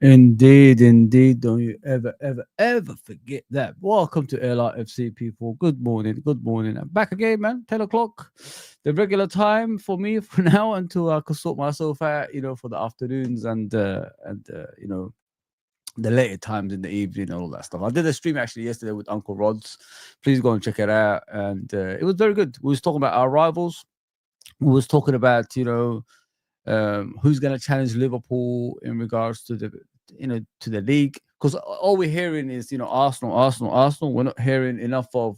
Indeed, indeed. Don't you ever, ever, ever forget that. Welcome to LRFC, people. Good morning, good morning. I'm back again, man. 10 o'clock, the regular time for me for now until I can sort myself out, for the afternoons and the later times in the evening and all that stuff. I did a stream actually yesterday with Uncle Rods. Please go and check it out. And it was very good. We was talking about our rivals. We was talking about, who's going to challenge Liverpool in regards to to the league, because all we're hearing is Arsenal, Arsenal, Arsenal. We're not hearing enough of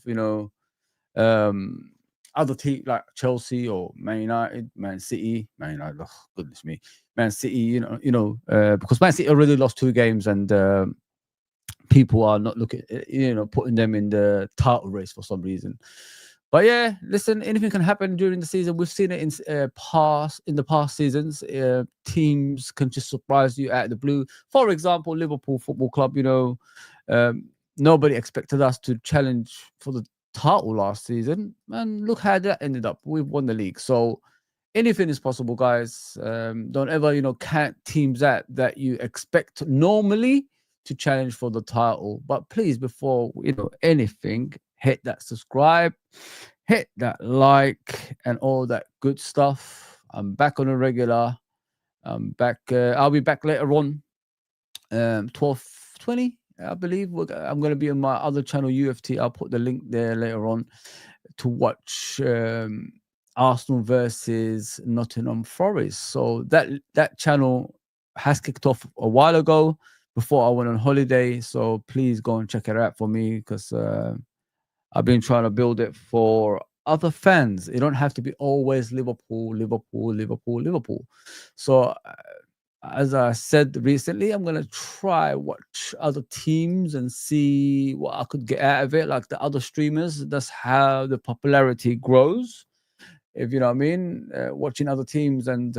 um other teams like Chelsea or Man United, Man City. Man United, oh, goodness me, Man City. Because Man City already lost 2 games, and people are not looking, putting them in the title race for some reason. But yeah, listen, anything can happen during the season. We've seen it in the past seasons. Teams can just surprise you out of the blue. For example, Liverpool Football Club. Nobody expected us to challenge for the title last season, and look how that ended up. We've won the league, so anything is possible, guys. Don't ever, count teams out that you expect normally to challenge for the title. But please, before anything, hit that subscribe, hit that like, and all that good stuff. I'm back on a regular. I'm back. I'll be back later on, 12:20, I believe. I'm going to be on my other channel, UFT. I'll put the link there later on to watch Arsenal versus Nottingham Forest. So that channel has kicked off a while ago before I went on holiday. So please go and check it out for me, because I've been trying to build it for other fans. It don't have to be always Liverpool, Liverpool, Liverpool, Liverpool. So as I said recently, I'm gonna try watch other teams and see what I could get out of it, like the other streamers. That's how the popularity grows. If you know what I mean, watching other teams and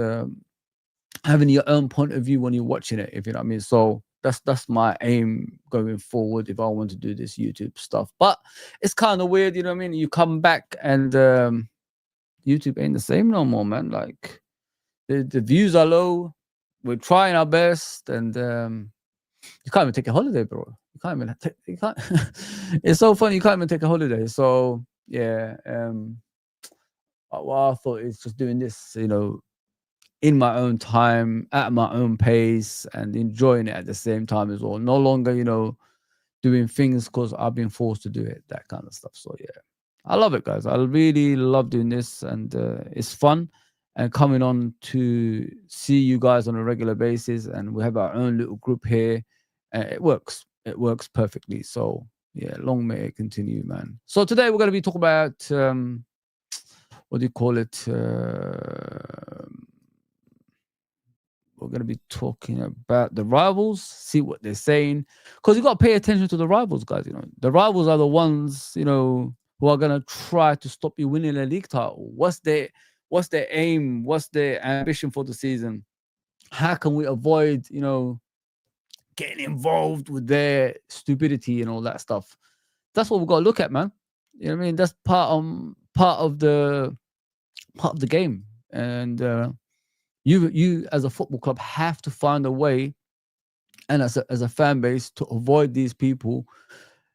having your own point of view when you're watching it. If you know what I mean. So that's my aim going forward if I want to do this YouTube stuff. But it's kind of weird, you know what I mean? You come back and YouTube ain't the same no more, man. Like the views are low. We're trying our best, and you can't even take a holiday, bro. You can't even you can't. It's so funny. You can't even take a holiday. So yeah, what I thought is just doing this, in my own time, at my own pace, and enjoying it at the same time as well. No longer, doing things because I've been forced to do it, that kind of stuff. So yeah, I love it, guys. I really love doing this, and it's fun. And coming on to see you guys on a regular basis, and we have our own little group here. It works. It works perfectly. So yeah, long may it continue, man. So today we're going to be talking about what do you call it? We're going to be talking about the rivals, see what they're saying, because you got to pay attention to the rivals, guys. The rivals are the ones, who are going to try to stop you winning a league title. What's their aim? What's their ambition for the season? How can we avoid, getting involved with their stupidity and all that stuff? That's what we've got to look at, man. You know what I mean? That's part of the game, and you as a football club have to find a way, and as a fan base, to avoid these people,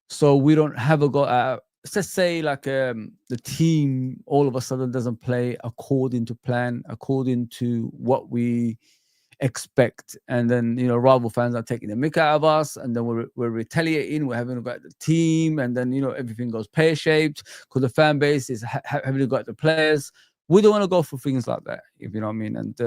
so we don't have let's say like the team all of a sudden doesn't play according to plan, according to what we expect, and then rival fans are taking the mick out of us, and then we're retaliating. We're having got the team, and then everything goes pear-shaped because the fan base is having got the players. We don't want to go for things like that, if you know what I mean. And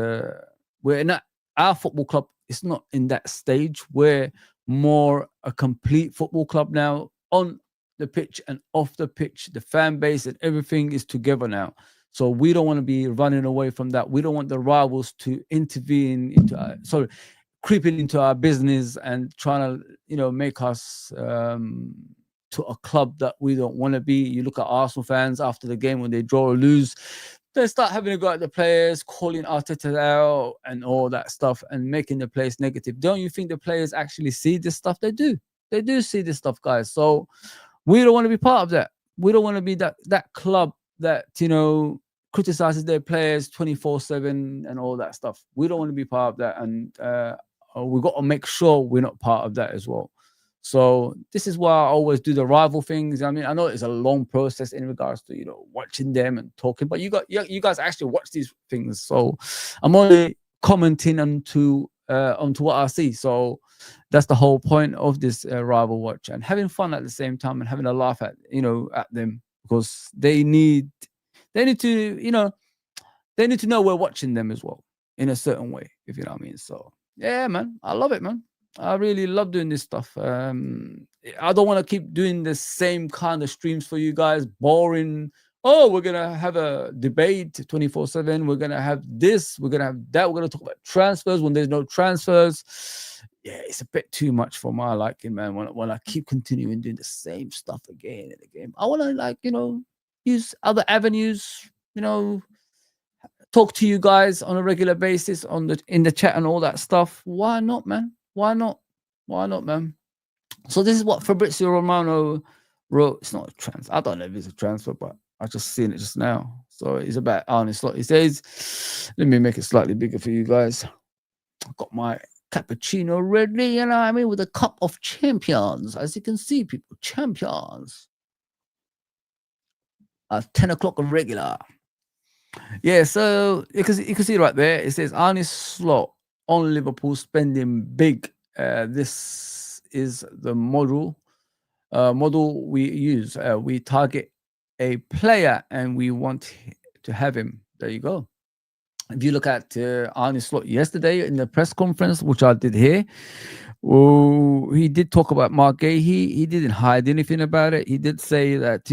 we're not, our football club is not in that stage. We're more a complete football club now, on the pitch and off the pitch. The fan base and everything is together now. So we don't want to be running away from that. We don't want the rivals to intervene into creeping into our business and trying to, make us to a club that we don't want to be. You look at Arsenal fans after the game when they draw or lose, they start having to go at the players, calling Arteta out and all that stuff, and making the place negative. Don't you think the players actually see this stuff? They do. They do see this stuff, guys. So we don't want to be part of that. We don't want to be that club that, criticizes their players 24/7 and all that stuff. We don't want to be part of that. And we've got to make sure we're not part of that as well. So this is why I always do the rival things. I mean, I know it's a long process in regards to watching them and talking, but you guys actually watch these things. So I'm only commenting onto what I see. So that's the whole point of this rival watch, and having fun at the same time and having a laugh at them, because they need to they need to know we're watching them as well in a certain way, if you know what I mean. So yeah, man, I love it, man. I really love doing this stuff. I don't want to keep doing the same kind of streams for you guys. Boring. Oh, we're gonna have a debate 24/7. We're gonna have this. We're gonna have that. We're gonna talk about transfers when there's no transfers. Yeah, it's a bit too much for my liking, man. When I keep continuing doing the same stuff again and again, I want to use other avenues. Talk to you guys on a regular basis in the chat and all that stuff. Why not, man? Why not? Why not, man? So this is what Fabrizio Romano wrote. It's not a transfer. I don't know if it's a transfer, but I just seen it just now. So it's about Arne Slot. He says, let me make it slightly bigger for you guys. I've got my cappuccino ready, you know what I mean, with a cup of champions. As you can see, people, champions. At 10 o'clock on regular. Yeah, so you can see right there, it says Arne Slot on Liverpool spending big. This is the model we use. We target a player and we want to have him. There you go. If you look at Arne Slot yesterday in the press conference, which I did here, he did talk about Mark Guehi. He didn't hide anything about it. He did say that,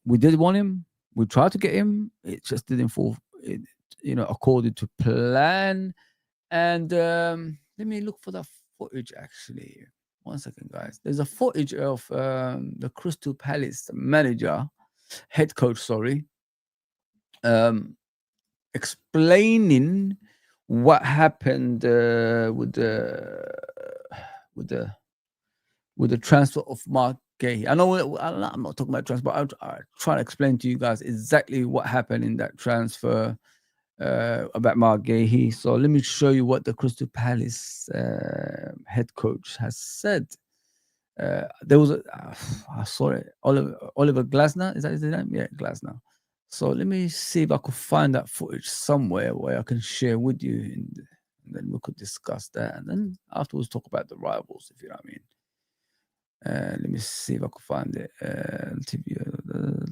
we did want him. We tried to get him. It just didn't fall, according to plan. And let me look for that footage, actually. 1 second, guys. There's a footage of the Crystal Palace manager, head coach, sorry, explaining what happened with the transfer of Mark Guehi. I know I'm not talking about transfer, but I'll try to explain to you guys exactly what happened in that transfer about Mark Guehi. So let me show you what the Crystal Palace head coach has said. There was I saw it, Oliver Glasner. Is that his name? Yeah, Glasner. So let me see if I could find that footage somewhere where I can share with you, and then we could discuss that, and then afterwards talk about the rivals, if you know what I mean. Let me see if I can find it. TV,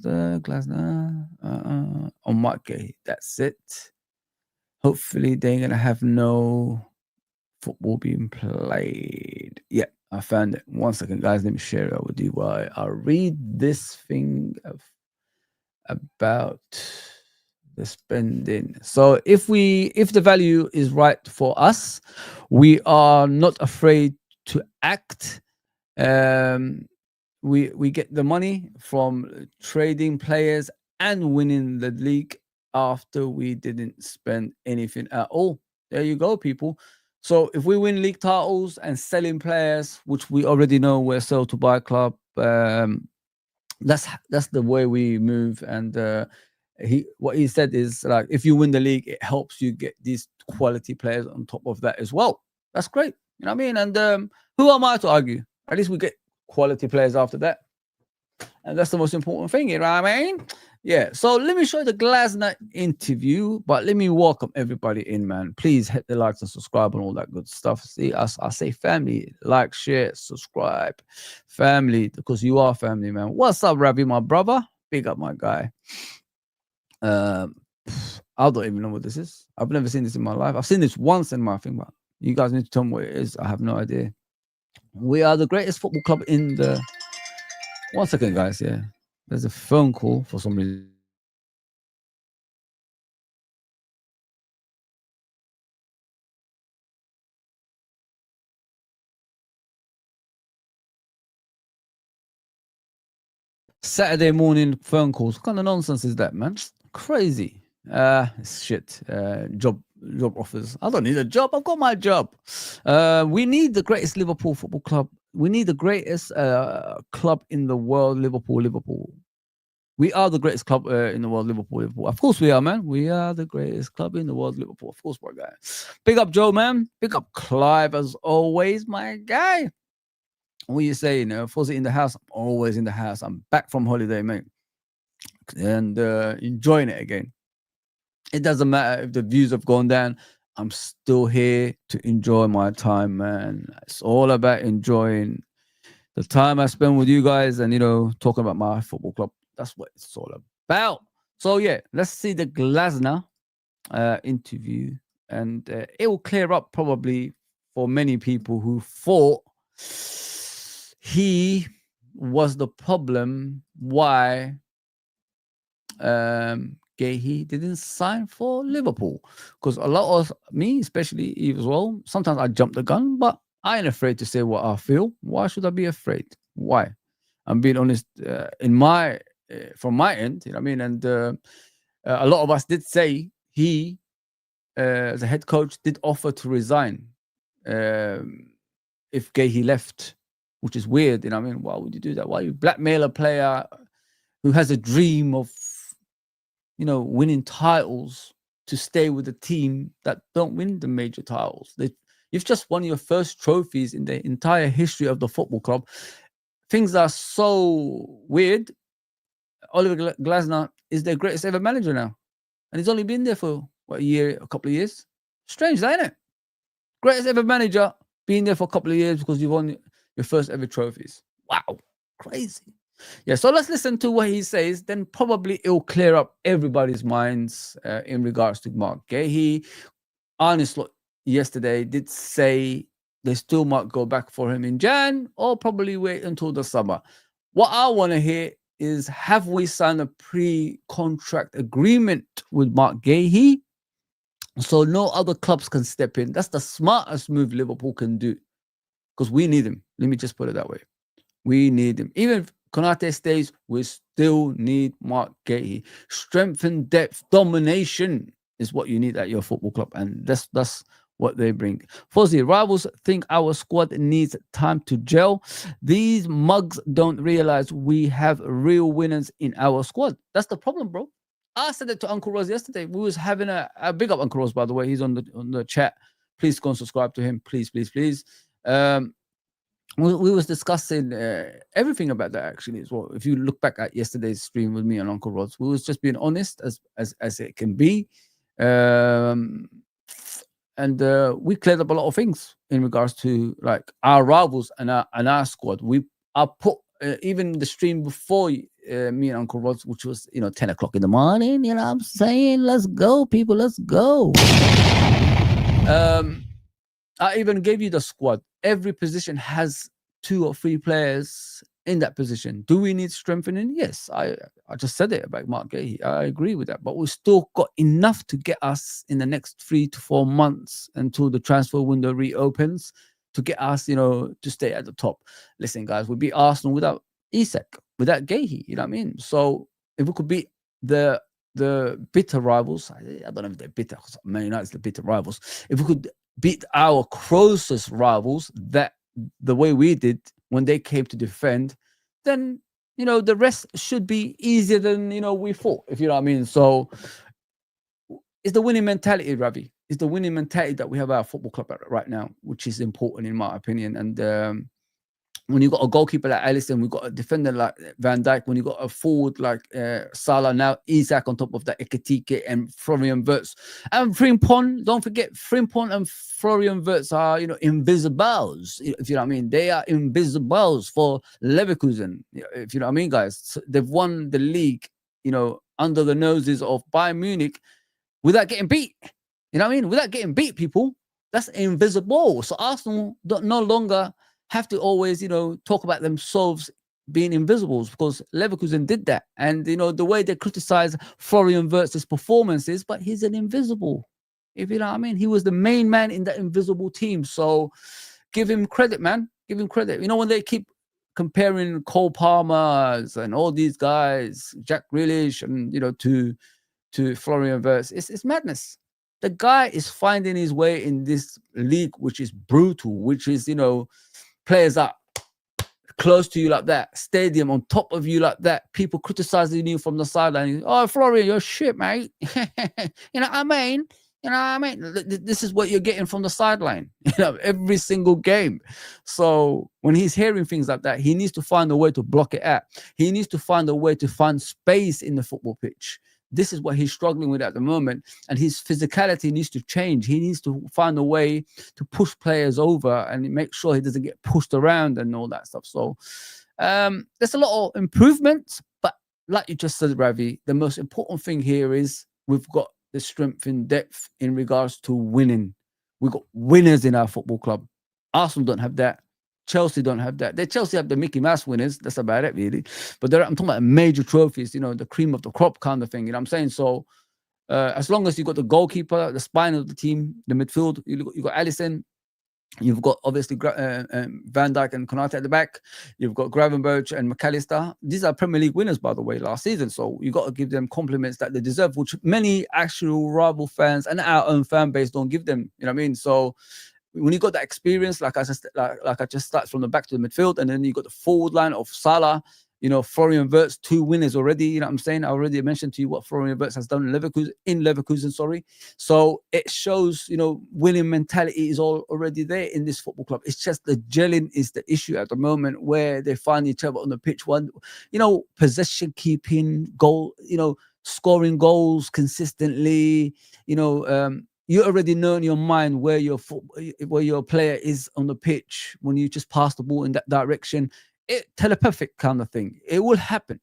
the Glasner on Mark Guehi. That's it. Hopefully they're gonna have no football being played. Yeah, I found it. 1 second, guys. Let me share it with you while I read this thing about the spending. So if the value is right for us, we are not afraid to act. We get the money from trading players and winning the league after we didn't spend anything at all. There you go, people. So if we win league titles and selling players, which we already know we're sell to buy club, that's the way we move. And what he said is, like, if you win the league, it helps you get these quality players on top of that as well. That's great. You know what I mean? And who am I to argue? At least we get quality players after that. And that's the most important thing, you know what I mean? Yeah, so let me show you the Glasner interview, but let me welcome everybody in, man. Please hit the likes and subscribe and all that good stuff. See, I say family, like, share, subscribe. Family, because you are family, man. What's up, Ravi, my brother? Big up, my guy. I don't even know what this is. I've never seen this in my life. I've seen this once in my thing, but you guys need to tell me what it is. I have no idea. We are the greatest football club in the... 1 second, guys. Yeah, there's a phone call for some reason. Saturday morning phone calls. What kind of nonsense is that, man? Crazy. It's shit. Job offers. I don't need a job. I've got my job. We need the greatest Liverpool football club. We need the greatest club in the world. Liverpool. We are the greatest club in the world, Liverpool. Liverpool. Of course we are, man. We are the greatest club in the world, Liverpool. Of course, my guy. Big up Joe, man. Big up Clive, as always, my guy. What you saying? Fuzzy in the house. I'm always in the house. I'm back from holiday, mate. And enjoying it again. It doesn't matter if the views have gone down. I'm still here to enjoy my time, man. It's all about enjoying the time I spend with you guys and, talking about my football club. That's what it's all about. So, yeah, let's see the Glasner interview. And it will clear up probably for many people who thought he was the problem why Guehi didn't sign for Liverpool. Because a lot of me, especially Eve as well, sometimes I jump the gun, but I ain't afraid to say what I feel. Why should I be afraid? Why? I'm being honest from my end, you know what I mean? And a lot of us did say he, as a head coach, did offer to resign if Guehi left, which is weird, you know what I mean? Why would you do that? Why you blackmail a player who has a dream of, winning titles to stay with a team that don't win the major titles? You've just won your first trophies in the entire history of the football club. Things are so weird. Oliver Glasner is their greatest ever manager now. And he's only been there for, a couple of years? Strange, ain't it? Greatest ever manager, being there for a couple of years because you've won your first ever trophies. Wow, crazy. Yeah, so let's listen to what he says. Then probably it'll clear up everybody's minds in regards to Mark Guehi. Arne Slot yesterday did say they still might go back for him in Jan or probably wait until the summer. What I want to hear is, have we signed a pre-contract agreement with Mark Guehi so no other clubs can step in? That's the smartest move Liverpool can do because we need him. Let me just put it that way. We need him. Even if Konate stays, we still need Mark Guehi. Strength and depth, domination is what you need at your football club, and that's what they bring. Fuzzy, rivals think our squad needs time to gel. These mugs don't realize we have real winners in our squad. That's the problem, bro. I said it to Uncle Rose yesterday. We was having a big up Uncle Rose, by the way. He's on the chat. Please go and subscribe to him. Please, please, please. We was discussing everything about that actually as well. If you look back at yesterday's stream with me and Uncle Rods, we was just being honest as it can be. And we cleared up a lot of things in regards to like our rivals and our squad. I put even the stream before me and Uncle Rods, which was 10 o'clock in the morning. You know what I'm saying? Let's go, people. Let's go. I even gave you the squad. Every position has 2 or 3 players in that position. Do we need strengthening? Yes, I just said it about Mark Guehi. I agree with that. But we've still got enough to get us in the next 3 to 4 months until the transfer window reopens to get us, to stay at the top. Listen, guys, we beat Arsenal without Isak, without Guehi. You know what I mean? So if we could beat the bitter rivals, I don't know if they're bitter, because Man United's the bitter rivals. If we could beat our closest rivals that the way we did when they came to defend, then the rest should be easier than we thought, if you know what I mean. So it's the winning mentality, Ravi. It's the winning mentality that we have at our football club right now, which is important in my opinion. And when you got a goalkeeper like Alisson, we got a defender like Van Dijk, when you got a forward like Salah, now Isak on top of that, Ekitike and Florian Wirtz. And Frimpong, don't forget, Frimpong and Florian Wirtz are, invisibles, if you know what I mean. They are invisibles for Leverkusen, if you know what I mean, guys. So they've won the league, under the noses of Bayern Munich without getting beat. You know what I mean? Without getting beat, people. That's invisible. So Arsenal no longer have to always, talk about themselves being invisibles, because Leverkusen did that. And, the way they criticize Florian Wirtz's performances, but he's an invisible, if you know what I mean. He was the main man in that invisible team. So give him credit, man. Give him credit. When they keep comparing Cole Palmer's and all these guys, Jack Grealish, and, to Florian Wirtz, it's madness. The guy is finding his way in this league, which is brutal, which is, players are close to you like that, stadium on top of you like that, people criticizing you from the sideline. Oh, Florian, you're shit, mate. You know what I mean? You know what I mean? This is what you're getting from the sideline, every single game. So when he's hearing things like that, he needs to find a way to block it out. He needs to find a way to find space in the football pitch. This is what he's struggling with at the moment. And his physicality needs to change. He needs to find a way to push players over and make sure he doesn't get pushed around and all that stuff. So there's a lot of improvements. But like you just said, Ravi, the most important thing here is we've got the strength in depth in regards to winning. We've got winners in our football club. Arsenal don't have that. Chelsea don't have that. Chelsea have the Mickey Mouse winners. That's about it, really. But I'm talking about major trophies, the cream of the crop kind of thing. You know what I'm saying? So as long as you've got the goalkeeper, the spine of the team, the midfield, you've got Alisson, you've got obviously Van Dijk and Konate at the back, you've got Gravenberch and McAllister. These are Premier League winners, by the way, last season. So you've got to give them compliments that they deserve, which many actual rival fans and our own fan base don't give them. You know what I mean? So when you got that experience, like I just start from the back to the midfield, and then you got the forward line of Salah, Florian Wirtz, 2 winners already. You know what I'm saying? I already mentioned to you what Florian Wirtz has done in Leverkusen, sorry. So it shows, winning mentality is already there in this football club. It's just the gelling is the issue at the moment, where they find each other on the pitch. Possession keeping, goal, scoring goals consistently, you already know in your mind where your player is on the pitch when you just pass the ball in that direction. Telepathic kind of thing. It will happen.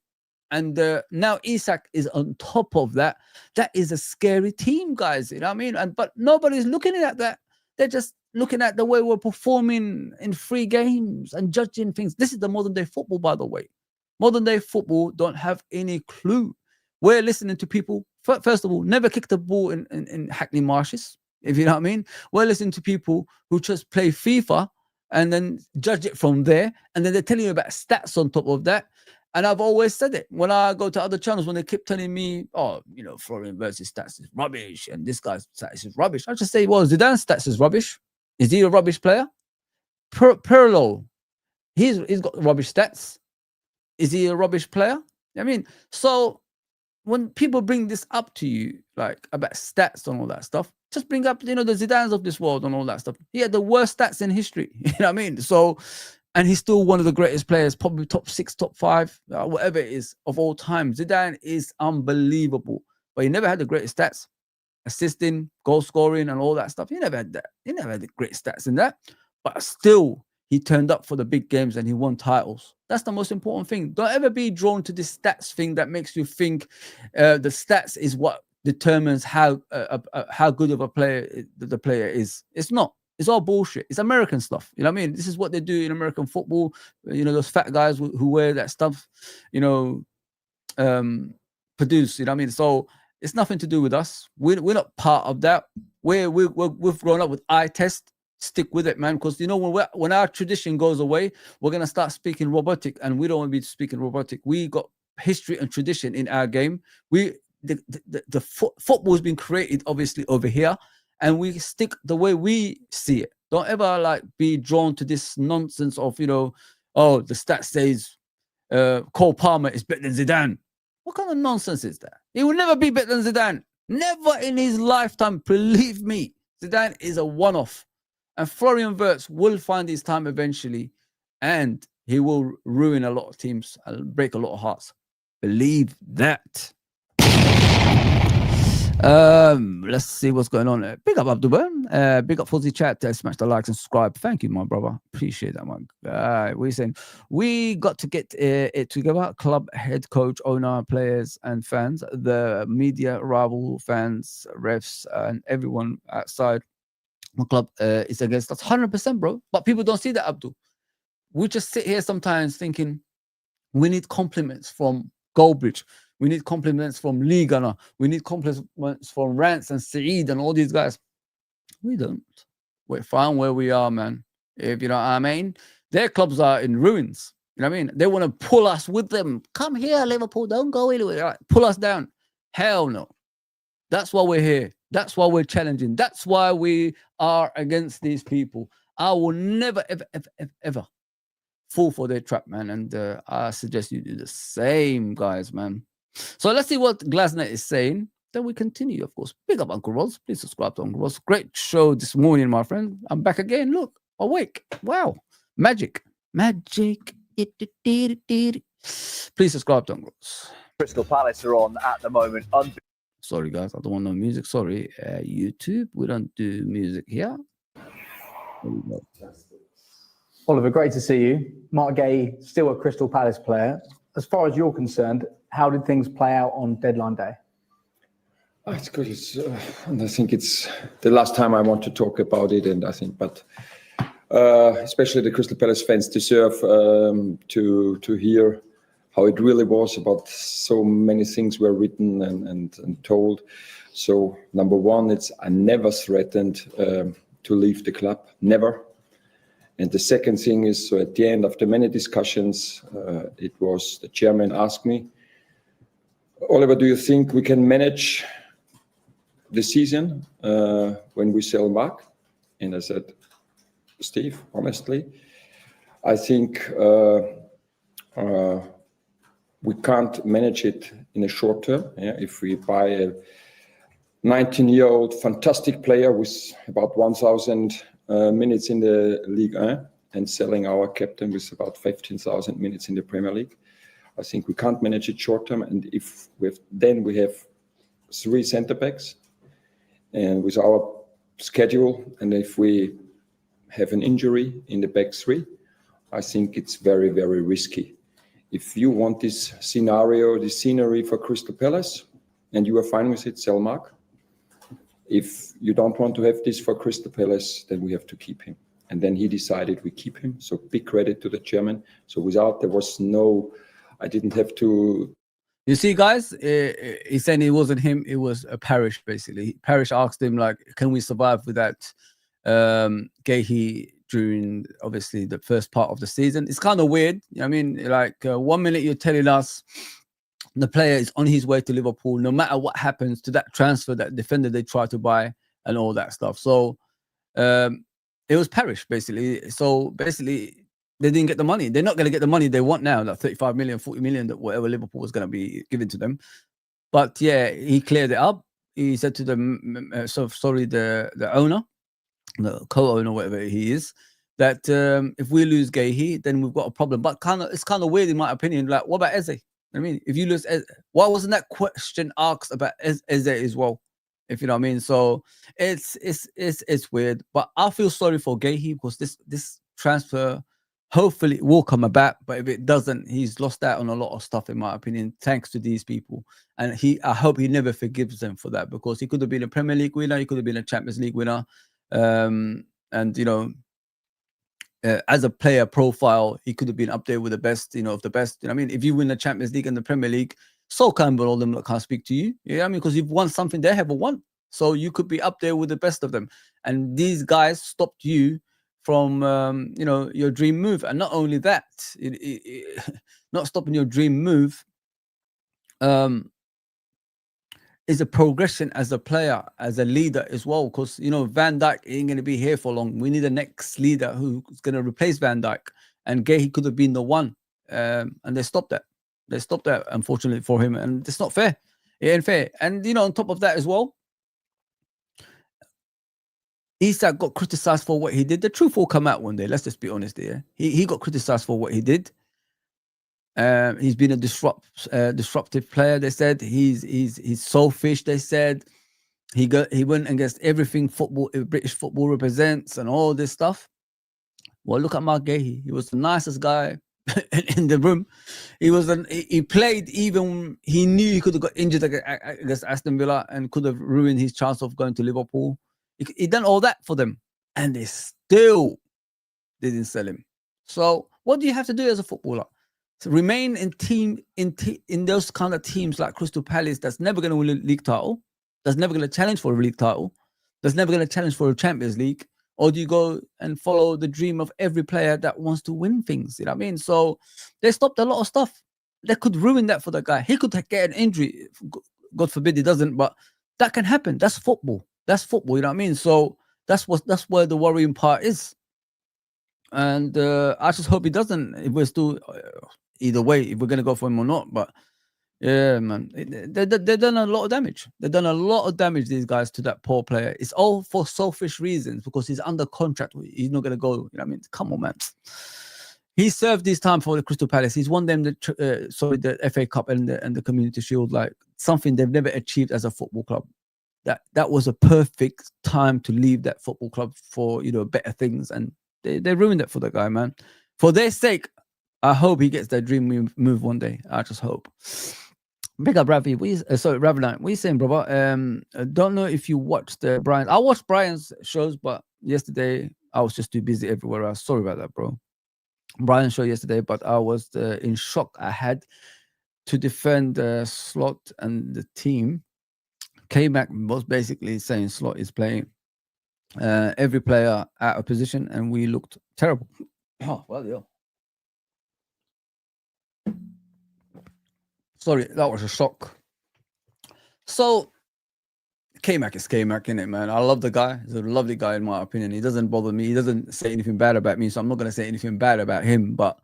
And now Isak is on top of that. That is a scary team, guys. You know what I mean? But nobody's looking at that. They're just looking at the way we're performing in 3 games and judging things. This is the modern day football, by the way. Modern day football don't have any clue. We're listening to people, first of all, never kick the ball in Hackney Marshes, if you know what I mean. We're listening to people who just play FIFA and then judge it from there. And then they're telling you about stats on top of that. And I've always said it. When I go to other channels, when they keep telling me, Florian Wirtz's stats is rubbish and this guy's stats is rubbish, I just say, well, Zidane's stats is rubbish. Is he a rubbish player? Pirlo, he's got rubbish stats. Is he a rubbish player? I mean, so when people bring this up to you, like about stats and all that stuff, just bring up, the Zidanes of this world and all that stuff. He had the worst stats in history. You know what I mean? So, and he's still one of the greatest players, probably top 6, top 5, whatever it is of all time. Zidane is unbelievable, but he never had the greatest stats, assisting, goal scoring, and all that stuff. He never had that. He never had the great stats in that, but still, he turned up for the big games and he won titles. That's the most important thing. Don't ever be drawn to this stats thing that makes you think the stats is what determines how good of a player the player is. It's not. It's all bullshit. It's American stuff. You know what I mean? This is what they do in American football. Those fat guys who wear that stuff, produce. You know what I mean? So it's nothing to do with us. We're not part of that. We've grown up with eye test. Stick with it, man, because when our tradition goes away, we're gonna start speaking robotic, and we don't want to be speaking robotic. We got history and tradition in our game. Football has been created obviously over here, and we stick the way we see it. Don't ever be drawn to this nonsense of the stat says Cole Palmer is better than Zidane. What kind of nonsense is that? He will never be better than Zidane. Never in his lifetime. Believe me, Zidane is a one-off. And Florian Wirtz will find his time eventually, and he will ruin a lot of teams and break a lot of hearts. Believe that. Let's see what's going on. Big up Abdul. Big up Fuzzy Chat. Smash the likes and subscribe. Thank you, my brother. Appreciate that, man. We're saying we got to get it together. Club, head coach, owner, players, and fans. The media, rival fans, refs, and everyone outside my club is against us 100%, bro. But people don't see that, Abdul. We just sit here sometimes thinking we need compliments from Goldbridge. We need compliments from Lee Gunner. We need compliments from Rance and Saeed and all these guys. We don't. We're fine where we are, man. If you know what I mean. Their clubs are in ruins. You know what I mean? They want to pull us with them. Come here, Liverpool. Don't go anywhere. Pull us down. Hell no. That's why we're here. That's why we're challenging. That's why we are against these people. I will never, ever, ever, ever fall for their trap, man. And I suggest you do the same, guys, man. So let's see what Glasner is saying. Then we continue, of course. Big up Uncle Ross. Please subscribe to Uncle Ross. Great show this morning, my friend. I'm back again. Look, awake. Wow. Magic. Please subscribe to Uncle Ross. Crystal Palace are on at the moment. Sorry, guys. I don't want no music. Sorry. YouTube. We don't do music here. Oliver, great to see you. Mark Guehi, still a Crystal Palace player. As far as you're concerned, how did things play out on deadline day? It's good. And I think it's the last time I want to talk about it. And I think, but especially the Crystal Palace fans deserve to hear how it really was. About so many things were written and told. So number one, I never threatened to leave the club, never. And the second thing is, so at the end, after many discussions, it was the chairman asked me, Oliver, do you think we can manage the season when we sell Mark? And I said, Steve, honestly, I think we can't manage it in a short term. Yeah? If we buy a 19-year-old fantastic player with about 1,000 minutes in the Ligue 1 and selling our captain with about 15,000 minutes in the Premier League, I think we can't manage it short term. And if we have 3 centre backs, and with our schedule, and if we have an injury in the back 3, I think it's very, very risky. If you want this scenario, this scenery for Crystal Palace, and you are fine with it, sell Mark. If you don't want to have this for Crystal Palace, then we have to keep him. And then he decided we keep him. So big credit to the chairman. So I didn't have to. You see, guys, he's saying it wasn't him. It was a Parish, basically. Parish asked him, like, can we survive without Guehi during, obviously, the first part of the season? It's kind of weird. You know what I mean? Like, 1 minute you're telling us the player is on his way to Liverpool, no matter what happens to that transfer, that defender they try to buy and all that stuff. So it was Parish, basically. So basically, they didn't get the money. They're not going to get the money they want now, like 35 million, 40 million, that whatever Liverpool was going to be given to them. But yeah, he cleared it up. He said to them, the owner, the co-owner, whatever he is, that if we lose Guehi, then we've got a problem. But it's kind of weird, in my opinion. Like, what about Eze? I mean, if you lose, why wasn't that question asked about Eze as well? If you know what I mean. So it's weird. But I feel sorry for Guehi, because this transfer hopefully will come about. But if it doesn't, he's lost out on a lot of stuff, in my opinion, thanks to these people. And I hope he never forgives them for that, because he could have been a Premier League winner, he could have been a Champions League winner, and you know. As a player profile, he could have been up there with the best, of the best. You know what I mean? If you win the Champions League and the Premier League, so can all of them that can't speak to you. You know what I mean? Because you've won something they haven't won. So you could be up there with the best of them. And these guys stopped you from, your dream move. And not only that, not stopping your dream move, is a progression as a player, as a leader as well. Because, Van Dijk ain't going to be here for long. We need a next leader who's going to replace Van Dijk. And Guehi could have been the one. And they stopped that. They stopped that, unfortunately, for him. And it's not fair. It ain't fair. And, on top of that as well, Isak got criticized for what he did. The truth will come out one day. Let's just be honest here. He got criticized for what he did. He's been a disruptive player. They said he's selfish. They said he went against everything British football represents and all this stuff. Well, look at Mark Guehi. He was the nicest guy in the room. He played even he knew he could have got injured against Aston Villa and could have ruined his chance of going to Liverpool. He done all that for them, and they still didn't sell him. So what do you have to do as a footballer? So remain in those kind of teams like Crystal Palace, that's never going to win a league title, that's never going to challenge for a league title, that's never going to challenge for a Champions League, or do you go and follow the dream of every player that wants to win things? You know what I mean? So they stopped a lot of stuff. They could ruin that for the guy. He could get an injury. God forbid he doesn't, but that can happen. That's football. That's football. You know what I mean? So that's where the worrying part is. And I just hope he doesn't. If we're still either way, if we're gonna go for him or not. But yeah, man, they've done a lot of damage. They've done a lot of damage, these guys, to that poor player. It's all for selfish reasons because he's under contract. He's not gonna go. You know what I mean? Come on, man. He served his time for the Crystal Palace. He's won them the FA Cup and the Community Shield, like something they've never achieved as a football club. That was a perfect time to leave that football club for, you know, better things, and they ruined it for the guy, man. For their sake, I hope he gets that dream move one day. I just hope. Big up, Ravi. Ravenite. What are you saying, brother? I don't know if you watched Brian. I watched Brian's shows, but yesterday I was just too busy everywhere else. Sorry about that, bro. Brian's show yesterday, but I was in shock. I had to defend Slot and the team. K-Mac was basically saying Slot is playing every player out of position, and we looked terrible. Oh, well, yeah. Sorry, that was a shock. So, K-Mac is K-Mac, innit, man? I love the guy. He's a lovely guy, in my opinion. He doesn't bother me. He doesn't say anything bad about me, so I'm not going to say anything bad about him. But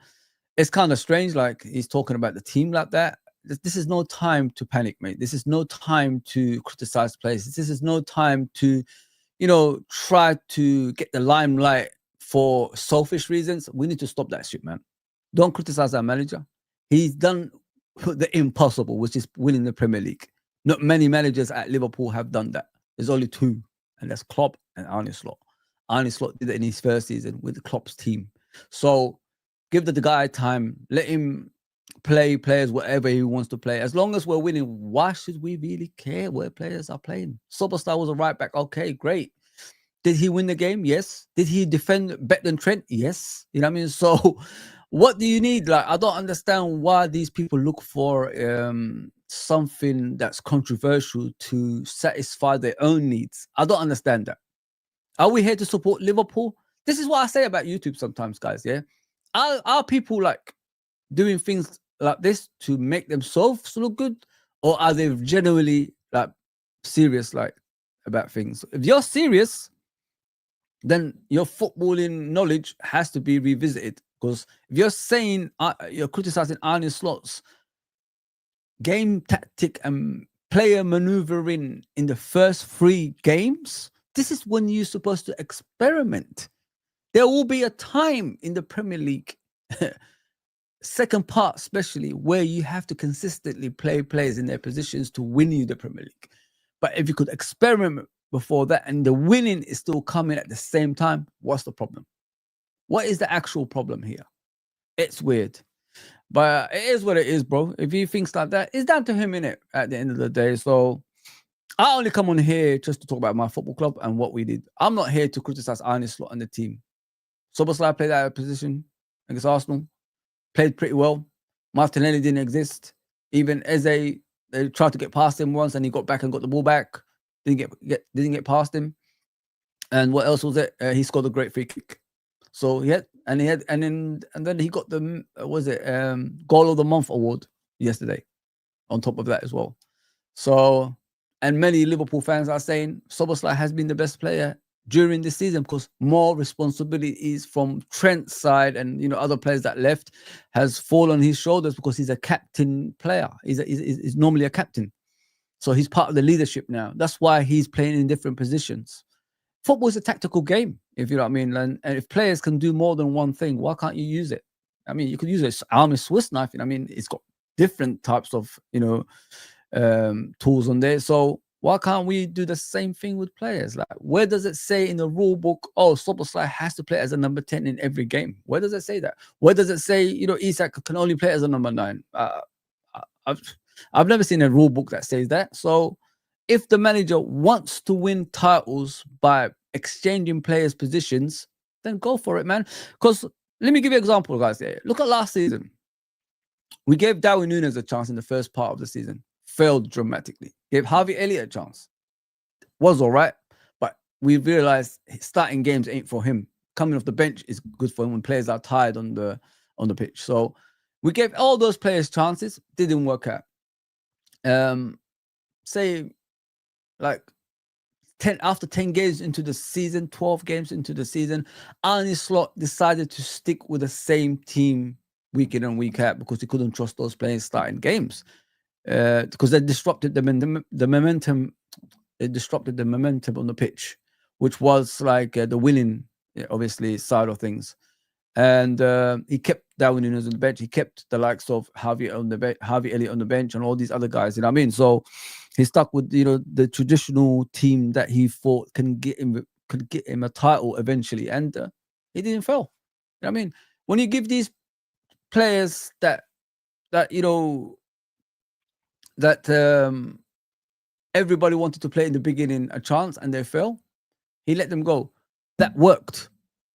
it's kind of strange, like, he's talking about the team like that. This is no time to panic, mate. This is no time to criticize players. This is no time to, you know, try to get the limelight for selfish reasons. We need to stop that shit, man. Don't criticize our manager. He's done the impossible, which is winning the Premier League. Not many managers at Liverpool have done that. There's only two, and that's Klopp and Arne Slot. Arne Slot did it in his first season with Klopp's team. So give the guy time. Let him play players whatever he wants to play. As long as we're winning, why should we really care where players are playing? Superstar was a right back. Okay, great. Did he win the game? Yes. Did he defend better than Trent? Yes. You know what I mean? So what do you need? Like, I don't understand why these people look for something that's controversial to satisfy their own needs. I don't understand that. Are we here to support Liverpool? This is what I say about YouTube sometimes, guys, yeah? Are people like doing things like this to make themselves look good, or are they genuinely like serious like about things? If you're serious, then your footballing knowledge has to be revisited, because if you're saying you're criticizing Arne Slot's game tactic and player maneuvering in the first 3 games, this is when you're supposed to experiment. There will be a time in the Premier League second part especially, where you have to consistently play players in their positions to win you the Premier League. But if you could experiment before that and the winning is still coming at the same time, what's the problem? What is the actual problem here? It's weird, but it is what it is, bro. If he thinks like that, it's down to him, innit, at the end of the day. So I only come on here just to talk about my football club and what we did. I'm not here to criticize Arne Slot and the team. Soboslai played out of position against Arsenal. Played pretty well. Martinelli didn't exist. Even Eze, they tried to get past him once, and he got back and got the ball back. Didn't get past him. And what else was it? He scored a great free kick. So and then he got the goal of the month award yesterday. On top of that as well. So, and many Liverpool fans are saying Soboslai has been the best player during this season because more responsibilities from Trent's side and, you know, other players that left has fallen on his shoulders because he's a captain player. He's normally a captain. So he's part of the leadership now. That's why he's playing in different positions. Football is a tactical game, if you know what I mean. And if players can do more than one thing, why can't you use it? I mean, you could use an arm and Swiss knife. You know what I mean? It's got different types of, you know, tools on there. So why can't we do the same thing with players? Like, where does it say in the rule book, oh, Soboslai has to play as a number 10 in every game? Where does it say that? Where does it say, you know, Isak can only play as a number 9? I've never seen a rule book that says that. So if the manager wants to win titles by exchanging players' positions, then go for it, man. Because let me give you an example, guys. Look at last season. We gave Darwin Núñez a chance in the first part of the season. Failed dramatically. Gave Harvey Elliott a chance. Was all right. But we realized starting games ain't for him. Coming off the bench is good for him when players are tired on the pitch. So we gave all those players chances. Didn't work out. Say, like, after 10 games into the season, 12 games into the season, Arne Slot decided to stick with the same team week in and week out because he couldn't trust those players starting games because they disrupted the momentum. It disrupted the momentum on the pitch, which was like the winning, obviously, side of things. And he kept Darwin Núñez on the bench. He kept the likes of Harvey Elliott on the bench and all these other guys. You know what I mean? So he stuck with the traditional team that he thought could get him a title eventually, and he didn't fail. You know what I mean? When you give these players that everybody wanted to play in the beginning a chance and they fail, he let them go. That worked.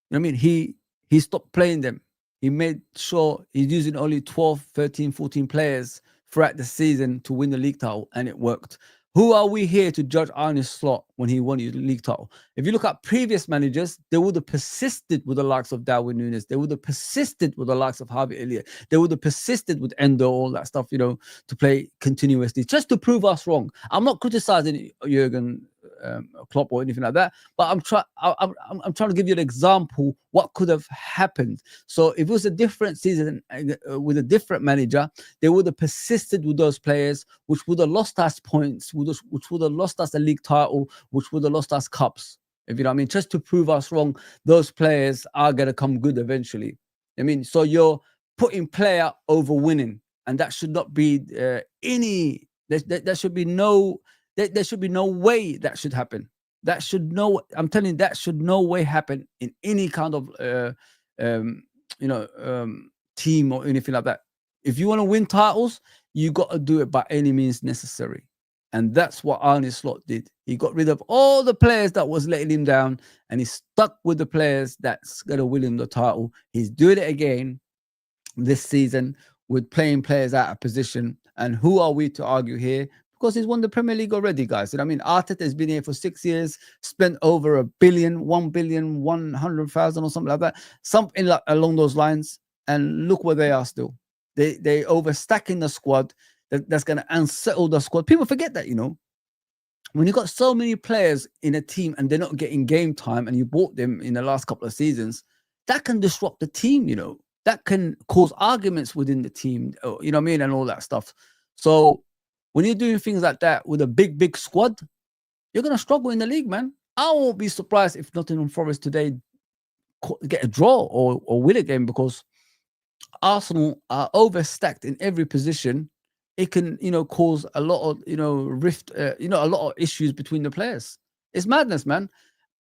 You know what I mean? He stopped playing them. He made sure he's using only 12, 13, 14 players throughout the season to win the league title, and it worked. Who are we here to judge Arne Slot when he won the league title? If you look at previous managers, they would have persisted with the likes of Darwin Núñez. They would have persisted with the likes of Harvey Elliott. They would have persisted with Endo, all that stuff, to play continuously, just to prove us wrong. I'm not criticizing Jurgen Klopp or anything like that, but I'm trying to give you an example what could have happened. So if it was a different season with a different manager, they would have persisted with those players, which would have lost us points, which would have lost us a league title, which would have lost us cups. If you know what I mean, just to prove us wrong, those players are gonna come good eventually. I mean, so you're putting player over winning, and that should not be there should be no. There should be no way that should happen. I'm telling you, that should no way happen in any kind of team or anything like that. If you want to win titles, you got to do it by any means necessary. And that's what Arne Slot did. He got rid of all the players that was letting him down, and he stuck with the players that's going to win him the title. He's doing it again this season with playing players out of position. And who are we to argue here? Because he's won the Premier League already, guys. You know what I mean? Arteta has been here for 6 years, spent over $1 billion, 1,100,000 or something like that, something like along those lines. And look where they are still. They overstacking the squad. That's going to unsettle the squad. People forget that, when you got so many players in a team and they're not getting game time, and you bought them in the last couple of seasons, that can disrupt the team. That can cause arguments within the team. You know what I mean, and all that stuff. So when you're doing things like that with a big squad, you're going to struggle in the league, man. I won't be surprised if Nottingham Forest today get a draw or win a game, because Arsenal are overstacked in every position. It can, cause a lot of, rift, a lot of issues between the players. It's madness, man.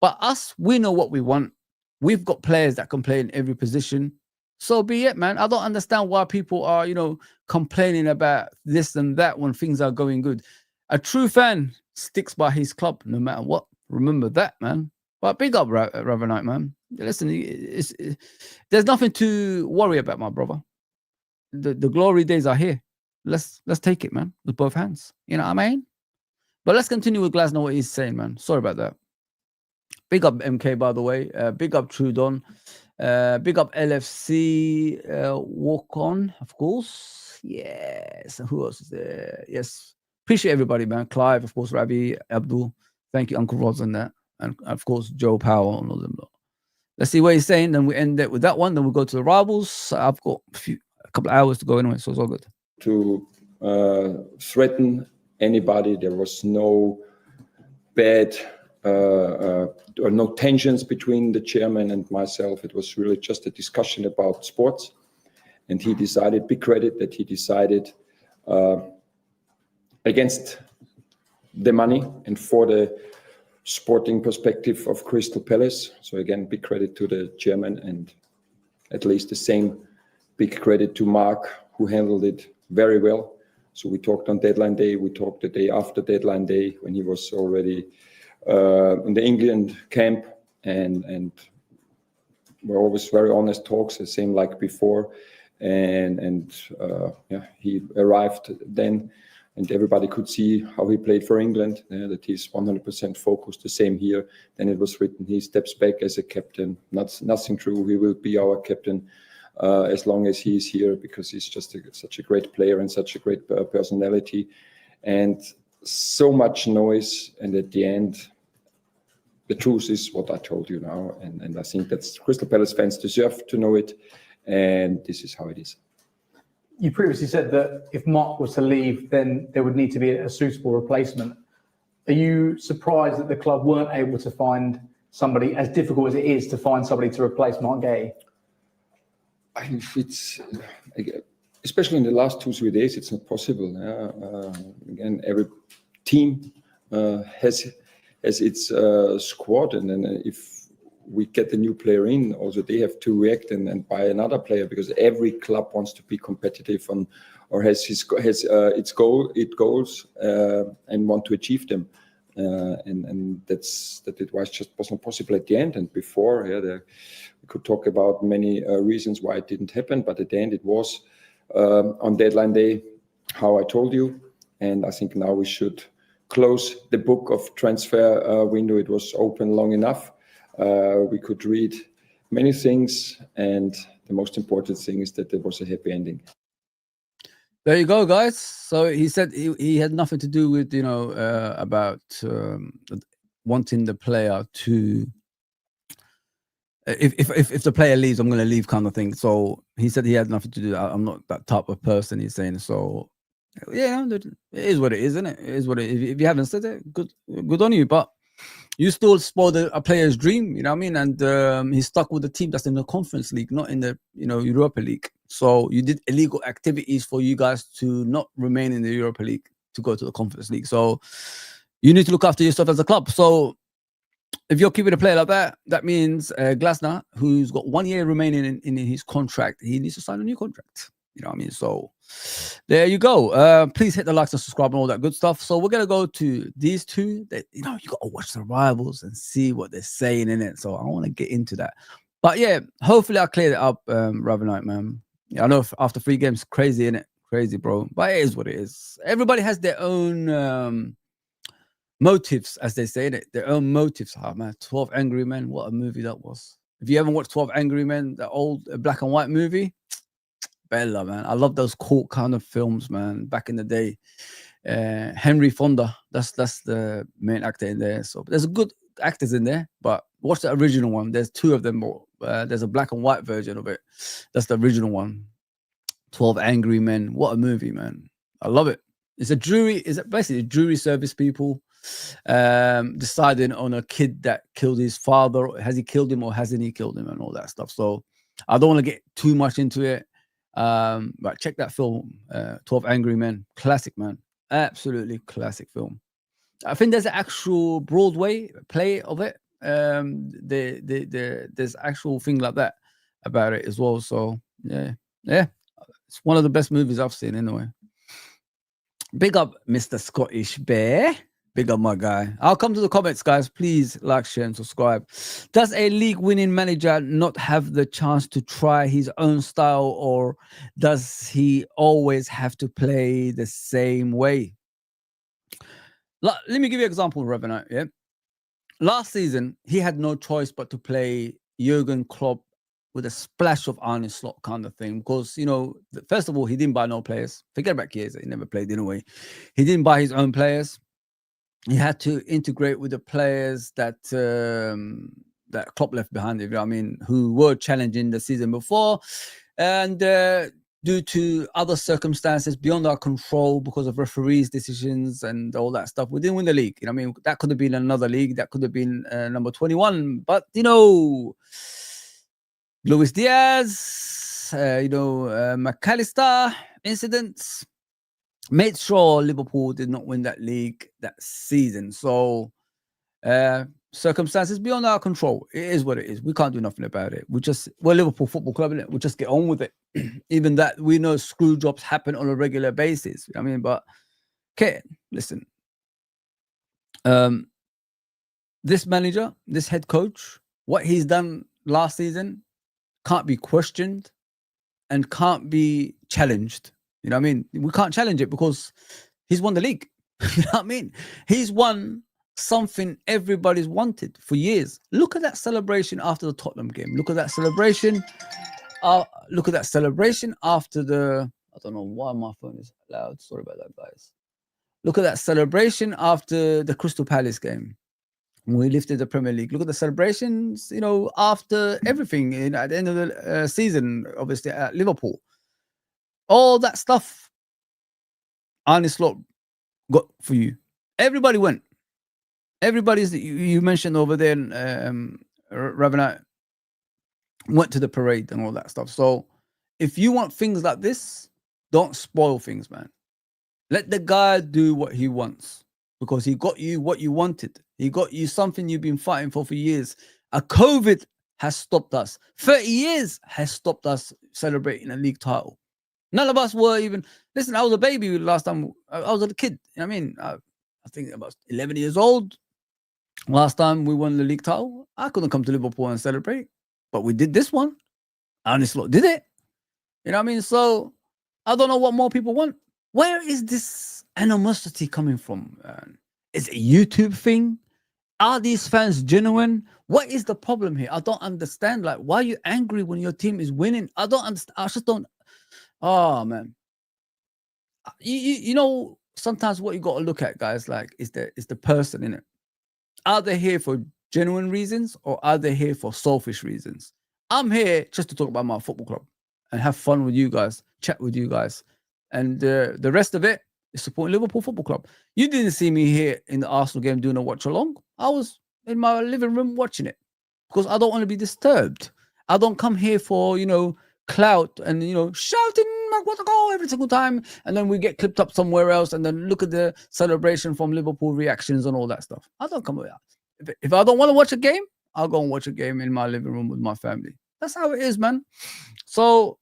But us, we know what we want. We've got players that can play in every position. So be it, man. I don't understand why people are, complaining about this and that when things are going good. A true fan sticks by his club no matter what. Remember that, man. But big up, Ravenite, man. Listen, there's nothing to worry about, my brother. The glory days are here. Let's take it, man, with both hands. You know what I mean? But let's continue with Glasner, what he's saying, man. Sorry about that. Big up MK, by the way. Big up Trudon. Big up LFC. Walk on, of course. Yes. Who else is there? Yes. Appreciate everybody, man. Clive, of course, Ravi, Abdul. Thank you, Uncle Roz, and that. And of course, Joe Powell and all them. Let's see what he's saying. Then we end it with that one. Then we'll go to the rivals. I've got a couple of hours to go anyway, so it's all good. To threaten anybody. There was no bad or no tensions between the chairman and myself. It was really just a discussion about sports. And he decided, big credit that he decided against the money and for the sporting perspective of Crystal Palace. So again, big credit to the chairman, and at least the same big credit to Mark, who handled it very well. So we talked on deadline day. We talked the day after deadline day when he was already in the England camp, and we're always very honest talks, the same like before. And he arrived then, and everybody could see how he played for England, that he's 100% focused. The same here. Then it was written, he steps back as a captain. Nothing true. He will be our captain as long as he's here, because he's just such a great player and such a great personality. And so much noise, and at the end, the truth is what I told you now, and I think that's Crystal Palace fans deserve to know it, and this is how it is. You previously said that if Mark was to leave, then there would need to be a suitable replacement. Are you surprised that the club weren't able to find somebody, as difficult as it is to find somebody to replace Mark Guehi? It's especially in the last 2-3 days, it's not possible. Again, every team has its squad, and then if we get the new player in, also they have to react and buy another player, because every club wants to be competitive or has its goals and want to achieve them, and that was just wasn't possible at the end. And before, we could talk about many reasons why it didn't happen, but at the end it was on deadline day, how I told you, and I think now we should close the book of transfer window. It was open long enough. We could read many things, and the most important thing is that there was a happy ending. There you go, guys. So he said he had nothing to do with, about wanting the player to. If the player leaves, I'm going to leave, kind of thing. So he said he had nothing to do with that. I'm not that type of person, he's saying. So yeah, it is what it is, isn't it? It is what it is. If you haven't said it, good on you. But you still spoiled a player's dream, you know what I mean? And he's stuck with the team that's in the Conference League, not in the Europa League. So you did illegal activities for you guys to not remain in the Europa League, to go to the Conference League. So you need to look after yourself as a club. So if you're keeping a player like that, that means Glasner, who's got 1 year remaining in his contract, he needs to sign a new contract. You know what I mean? So there you go. Please hit the likes and subscribe and all that good stuff. So we're going to go to these two. That, you got to watch the Rivals and see what they're saying in it. So I want to get into that. But yeah, hopefully I cleared it up, Ravenite, man. Yeah, I know after 3 games, crazy, innit? Crazy, bro. But it is what it is. Everybody has their own motives, as they say, innit? Their own motives. Oh, man, 12 Angry Men. What a movie that was. If you haven't watched 12 Angry Men, the old black and white movie, Bella, man. I love those court kind of films, man. Back in the day, Henry Fonda, that's the main actor in there. So there's good actors in there, but watch the original one. There's 2 of them. There's a black and white version of it. That's the original one. 12 Angry Men. What a movie, man. I love it. It's a jury. Is it basically jury service people deciding on a kid that killed his father? Has he killed him or hasn't he killed him, and all that stuff. So I don't want to get too much into it. But check that film, 12 Angry Men. Classic, man. Absolutely classic film. I think there's an actual Broadway play of it. There's actual thing like that about it as well. So yeah, it's one of the best movies I've seen anyway. Big up Mr. Scottish Bear. Big up my guy. I'll come to the comments, guys. Please like, share, and subscribe. Does a league-winning manager not have the chance to try his own style, or does he always have to play the same way? Let me give you an example, Revenant. Yeah, last season he had no choice but to play Jurgen Klopp with a splash of Arne Slot kind of thing, because first of all, he didn't buy no players. Forget about Chiesa; he never played anyway. He didn't buy his own players. He had to integrate with the players that that Klopp left behind, if you know what I mean, who were challenging the season before, and due to other circumstances beyond our control, because of referees' decisions and all that stuff, we didn't win the league. You know what I mean? That could have been another league. That could have been number 21. But Luis Diaz, McAllister incidents made sure Liverpool did not win that league that season. So circumstances beyond our control. It is what it is. We can't do nothing about it. We're Liverpool Football Club, innit? We just get on with it. Even that, we know screw jobs happen on a regular basis. You know what I mean? But okay, listen. This manager, this head coach, what he's done last season can't be questioned and can't be challenged. You know what I mean? We can't challenge it because he's won the league. You know what I mean? He's won something everybody's wanted for years. Look at that celebration after the Tottenham game. Look at that celebration. Look at that celebration after the... I don't know why my phone is loud. Sorry about that, guys. Look at that celebration after the Crystal Palace game. We lifted the Premier League. Look at the celebrations, you know, after everything at the end of the season, obviously at Liverpool. All that stuff Arne Slot got for you. Everybody went. Everybody's you mentioned over there, Ravenite, went to the parade and all that stuff. So if you want things like this, don't spoil things, man. Let the guy do what he wants, because he got you what you wanted. He got you something you've been fighting for years. A COVID has stopped us. 30 years has stopped us celebrating a league title. None of us were even... Listen, I was a baby last time. I was a kid. I mean, I think about 11 years old. Last time we won the league title, I couldn't come to Liverpool and celebrate. But we did this one. Arne Slot did it. You know what I mean? So I don't know what more people want. Where is this animosity coming from? Is it a YouTube thing? Are these fans genuine? What is the problem here? I don't understand. Like, why are you angry when your team is winning? I don't understand. I just don't. Oh, man. You know, sometimes what you got to look at, guys, like, is the person in it. Are they here for genuine reasons, or are they here for selfish reasons? I'm here just to talk about my football club and have fun with you guys, chat with you guys. And the rest of it is supporting Liverpool Football Club. You didn't see me here in the Arsenal game doing a watch along. I was in my living room watching it because I don't want to be disturbed. I don't come here for, you know, clout and, you know, shouting like what a goal every single time. And then we get clipped up somewhere else and then look at the celebration from Liverpool reactions and all that stuff. I don't come with that. If I don't want to watch a game, I'll go and watch a game in my living room with my family. That's how it is, man. So,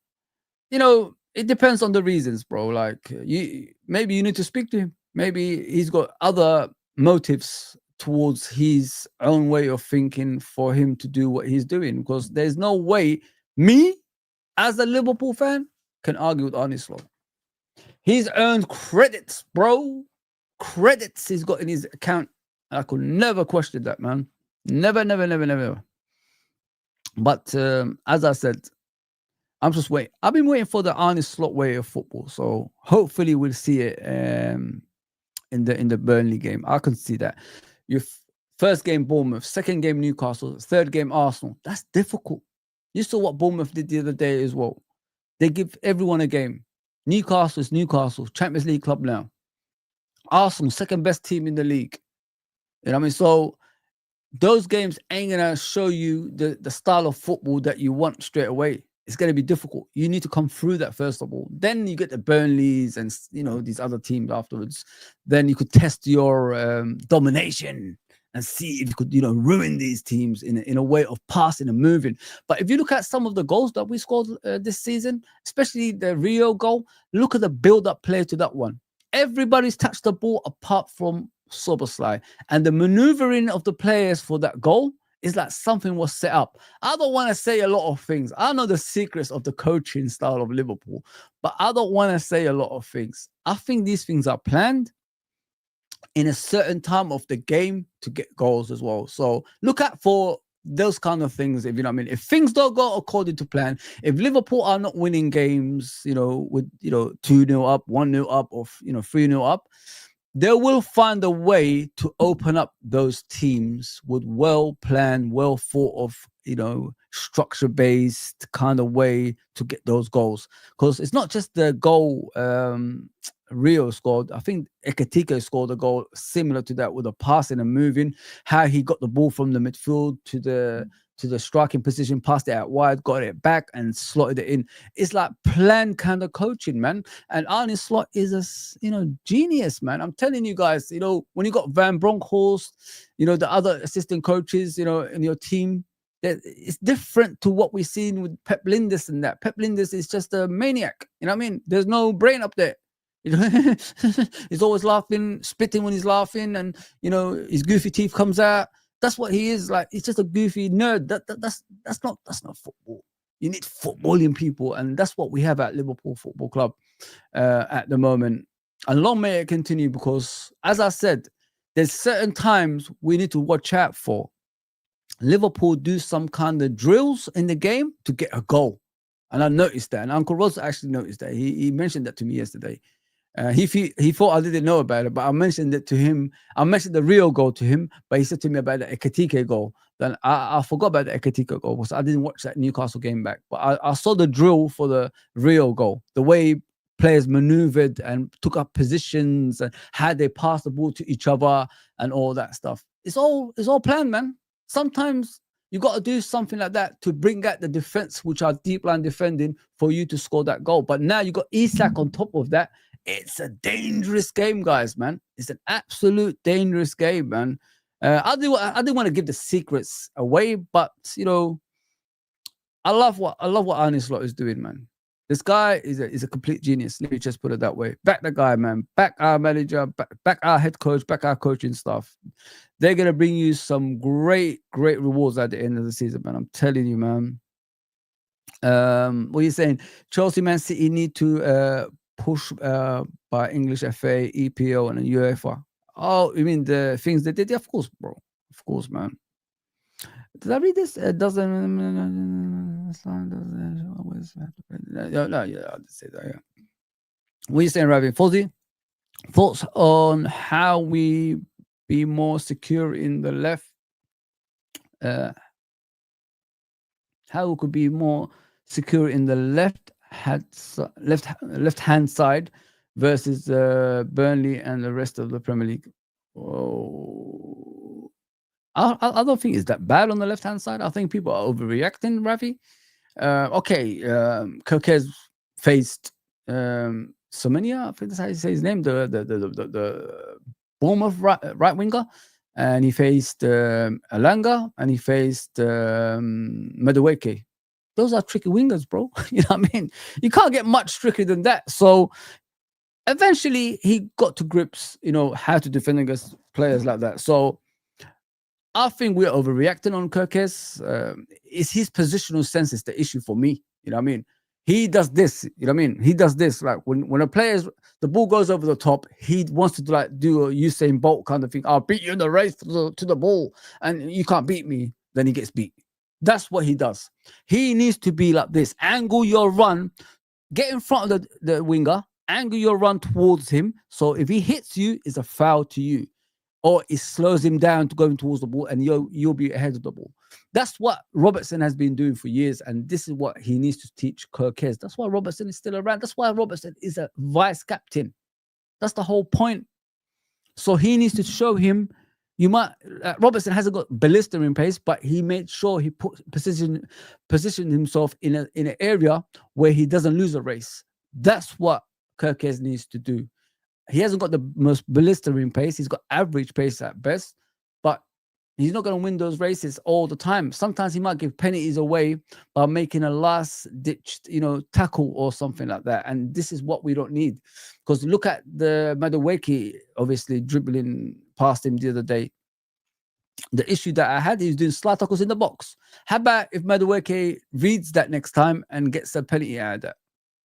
you know, it depends on the reasons, bro. Like, maybe you need to speak to him. Maybe he's got other motives towards his own way of thinking for him to do what he's doing, because there's no way me, as a Liverpool fan, can argue with Arne Slot. He's earned credits, bro. Credits he's got in his account. And I could never question that, man. Never, never, never, never. But as I said, I'm just waiting. I've been waiting for the Arne Slot way of football. So hopefully we'll see it in the Burnley game. I can see that. Your first game Bournemouth, second game Newcastle, third game Arsenal. That's difficult. You saw what Bournemouth did the other day as well. They give everyone a game. Newcastle is Newcastle, Champions League club now. Arsenal, second best team in the league. You know what I mean? So those games ain't gonna show you the style of football that you want straight away. It's going to be difficult. You need to come through that first of all. Then you get the Burnleys and, you know, these other teams afterwards. Then you could test your domination and see if you could, you know, ruin these teams in a way of passing and moving. But if you look at some of the goals that we scored this season, especially the Rio goal, look at the build-up play to that one. Everybody's touched the ball apart from Szoboszlai. And the maneuvering of the players for that goal is like something was set up. I don't want to say a lot of things. I know the secrets of the coaching style of Liverpool, but I don't want to say a lot of things. I think these things are planned in a certain time of the game to get goals as well. So look out for those kind of things, if you know what I mean. If things don't go according to plan, if Liverpool are not winning games, you know, with, you know, 2-0 up, 1-0 up, or, you know, 3-0 up, they will find a way to open up those teams with well-planned, well-thought of, you know, structure-based kind of way to get those goals. Because it's not just the goal Rio scored. I think Ekitike scored a goal similar to that with the passing and moving, how he got the ball from the midfield to the striking position, passed it out wide, got it back and slotted it in. It's like planned kind of coaching, man. And Arne Slot is a, you know, genius, man. I'm telling you guys, you know, when you got Van Bronckhorst, you know, the other assistant coaches, you know, in your team, it's different to what we've seen with Pep Linders and that. Pep Linders is just a maniac. You know what I mean? There's no brain up there. You know, he's always laughing, spitting when he's laughing, and, you know, his goofy teeth comes out. That's what he is. Like, he's just a goofy nerd. That's not football. You need footballing people, and that's what we have at Liverpool Football Club at the moment. And long may it continue, because, as I said, there's certain times we need to watch out for. Liverpool do some kind of drills in the game to get a goal, and I noticed that. And Uncle Ross actually noticed that. He mentioned that to me yesterday. He thought I didn't know about it, but I mentioned it to him. I mentioned the real goal to him, but he said to me about the Ekitike goal. Then I forgot about the Ekitike goal because I didn't watch that Newcastle game back. But I saw the drill for the real goal, the way players maneuvered and took up positions and how they passed the ball to each other and all that stuff. It's all planned, man. Sometimes you got to do something like that to bring out the defense, which are deep line defending, for you to score that goal. But now you got Isak on top of that. It's a dangerous game, guys, man. It's an absolute dangerous game, man. I didn't want to give the secrets away, but you know, I love what Arne Slot is doing, man. This guy is a complete genius. Let me just put it that way. Back the guy, man. Back our manager. Back our head coach. Back our coaching staff. They're gonna bring you some great rewards at the end of the season, man. I'm telling you, man. What are you saying? Chelsea, Man City need to push by English FA, EPO, and UEFA. Oh, you mean the things they did? Yeah, of course, bro. Of course, man. Did I read this? It doesn't. No, yeah, I'll just say that. Yeah. What are you saying, Ravi? Fozzy, thoughts on how we be more secure in the left? How we could be more secure in the left hand side versus Burnley and the rest of the Premier League. Oh, I don't think it's that bad on the left hand side. I think people are overreacting, Ravi. Okay, Kirkez faced Somenia, I think that's how you say his name, the Bournemouth right winger, and he faced Alanga, and he faced Madueke. Those are tricky wingers, bro. You know what I mean? You can't get much trickier than that. So eventually he got to grips, you know, how to defend against players like that. So I think we're overreacting on Kirkez. It's his positional sense is the issue for me. You know what I mean? He does this. You know what I mean? He does this. Like when a player's the ball goes over the top, he wants to do a Usain Bolt kind of thing. I'll beat you in the race to the ball, and you can't beat me. Then he gets beat. That's what he does. He needs to be like this. Angle your run, get in front of the winger, angle your run towards him. So if he hits you, it's a foul to you. Or it slows him down to going towards the ball, and you'll be ahead of the ball. That's what Robertson has been doing for years, and this is what he needs to teach Kirkez. That's why Robertson is still around. That's why Robertson is a vice captain. That's the whole point. So he needs to show him. Robertson hasn't got blistering pace, but he made sure he positioned himself in an area where he doesn't lose a race. That's what Kirkez needs to do. He hasn't got the most blistering pace. He's got average pace at best, but he's not going to win those races all the time. Sometimes he might give penalties away by making a last-ditch, tackle or something like that. And this is what we don't need. Because look at the Madueke, obviously dribbling past him the other day. The issue that I had, he was doing slide tackles in the box. How about if Madueke reads that next time and gets a penalty out of that?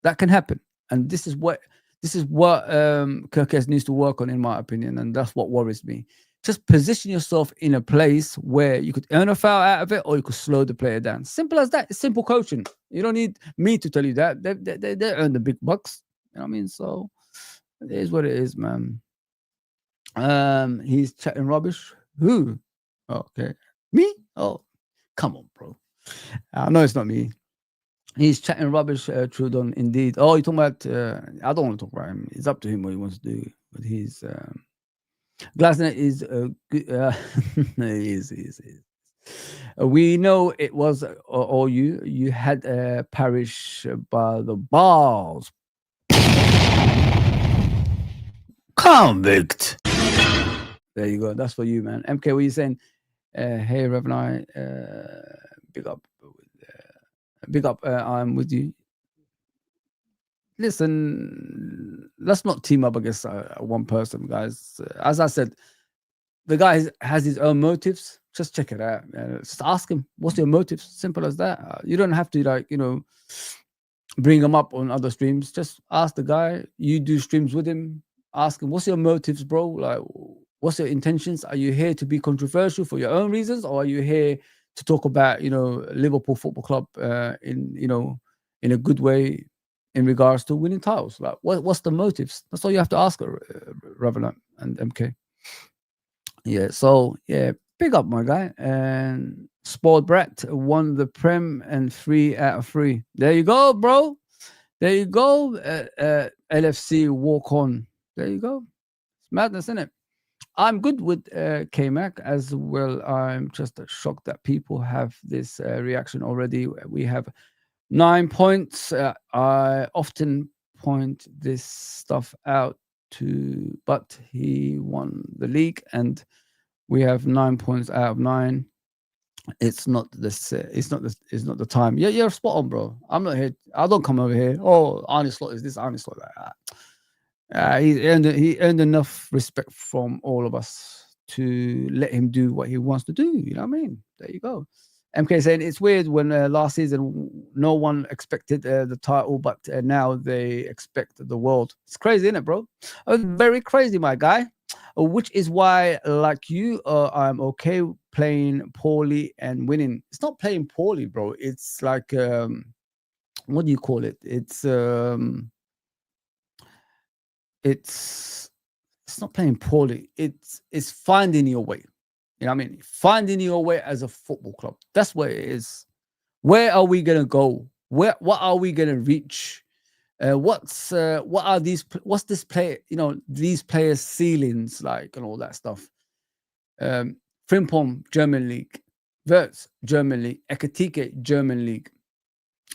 That can happen. And this is what Kirkez needs to work on, in my opinion, and that's what worries me. Just position yourself in a place where you could earn a foul out of it, or you could slow the player down. Simple as that. It's simple coaching. You don't need me to tell you that. They earn the big bucks. You know what I mean? So it is what it is, man. He's chatting rubbish. Who? Okay, me? Oh, come on, bro. I know it's not me. He's chatting rubbish, Trudon, indeed. Oh, you're talking about... I don't want to talk about him. It's up to him what he wants to do. But he's... Glasner is... he is. We know it was all you. You had a parish by the bars. Convict! There you go. That's for you, man. MK, what are you saying? Hey, Revenai. Big up. Big up, I'm with you. Listen, let's not team up against one person, guys. As I said, the guy has his own motives. Just check it out. Just ask him, what's your motives? Simple as that. You don't have to, bring him up on other streams. Just ask the guy. You do streams with him. Ask him, what's your motives, bro? Like, what's your intentions? Are you here to be controversial for your own reasons, or are you here to talk about, Liverpool Football Club in a good way, in regards to winning titles? Like, what's the motives? That's all you have to ask, Revenant and MK. Yeah, so yeah, big up, my guy. And Spoiled Brat won the Prem and 3 out of 3. There you go, bro. There you go. LFC walk on. There you go. It's madness, isn't it? I'm good with K-Mac as well. I'm just shocked that people have this reaction already. We have 9 points. I often point this stuff out to, but he won the league and we have 9 points out of 9. It's not this. It's not the time. Yeah, you're spot on, bro. I'm not here. I don't come over here. Oh, Arne Slot is this. Arne Slot that. He earned enough respect from all of us to let him do what he wants to do. You know what I mean? There you go. MK saying it's weird when last season no one expected the title, but now they expect the world. It's crazy, isn't it, bro? Very crazy, my guy. Which is why, like you, I'm okay playing poorly and winning. It's not playing poorly, bro. It's like, what do you call it? It's not playing poorly. It's finding your way. You know what I mean? Finding your way as a football club. That's what it is. Where are we gonna go? What are we gonna reach? What's this player, these players' ceilings like and all that stuff. Frimpong, German League, Wirtz, German League, Ekatike, German League,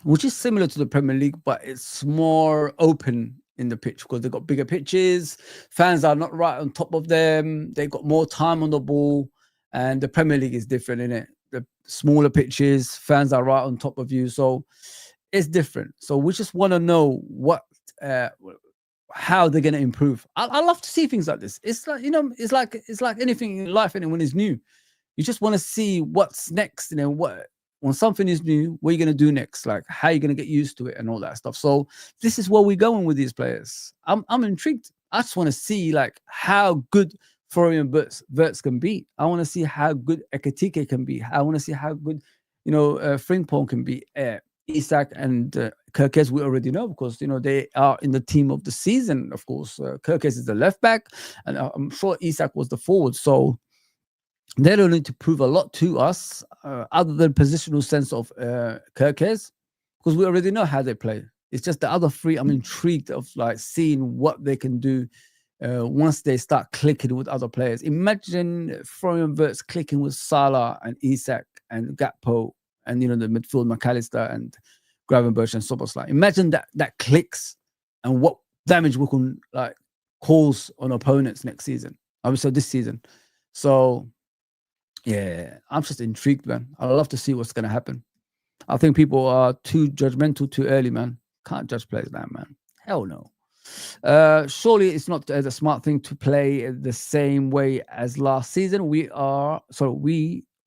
which is similar to the Premier League, but it's more open in the pitch because they've got bigger pitches, fans are not right on top of them, they've got more time on the ball, and the Premier League is different, innit? The smaller pitches, fans are right on top of you, so it's different. So we just want to know how they're going to improve. I love to see things like this. It's like, it's like anything in life, and when it's new, you just want to see what's next. When something is new, what are you going to do next? Like, how are you going to get used to it and all that stuff? So this is where we're going with these players. I'm intrigued. I just want to see like how good Florian Wirtz can be. I want to see how good Ekatike can be. I want to see how good, Frimpong can be. Isak and Kerkez, we already know because they are in the team of the season. Of course, Kerkez is the left back, and I'm sure Isak was the forward. So they don't need to prove a lot to us, other than positional sense of Kerkez, because we already know how they play. It's just the other three. I'm intrigued of like seeing what they can do once they start clicking with other players. Imagine Florian Wirtz clicking with Salah and Isak and Gakpo. And the midfield, McAllister and Gravenberch and Szoboszlai. Imagine that clicks and what damage we can like cause on opponents next season. So this season. So yeah, I'm just intrigued, man. I love to see what's gonna happen. I think people are too judgmental too early, man. Can't judge players now, man. Hell no. Surely it's not the smart thing to play the same way as last season. We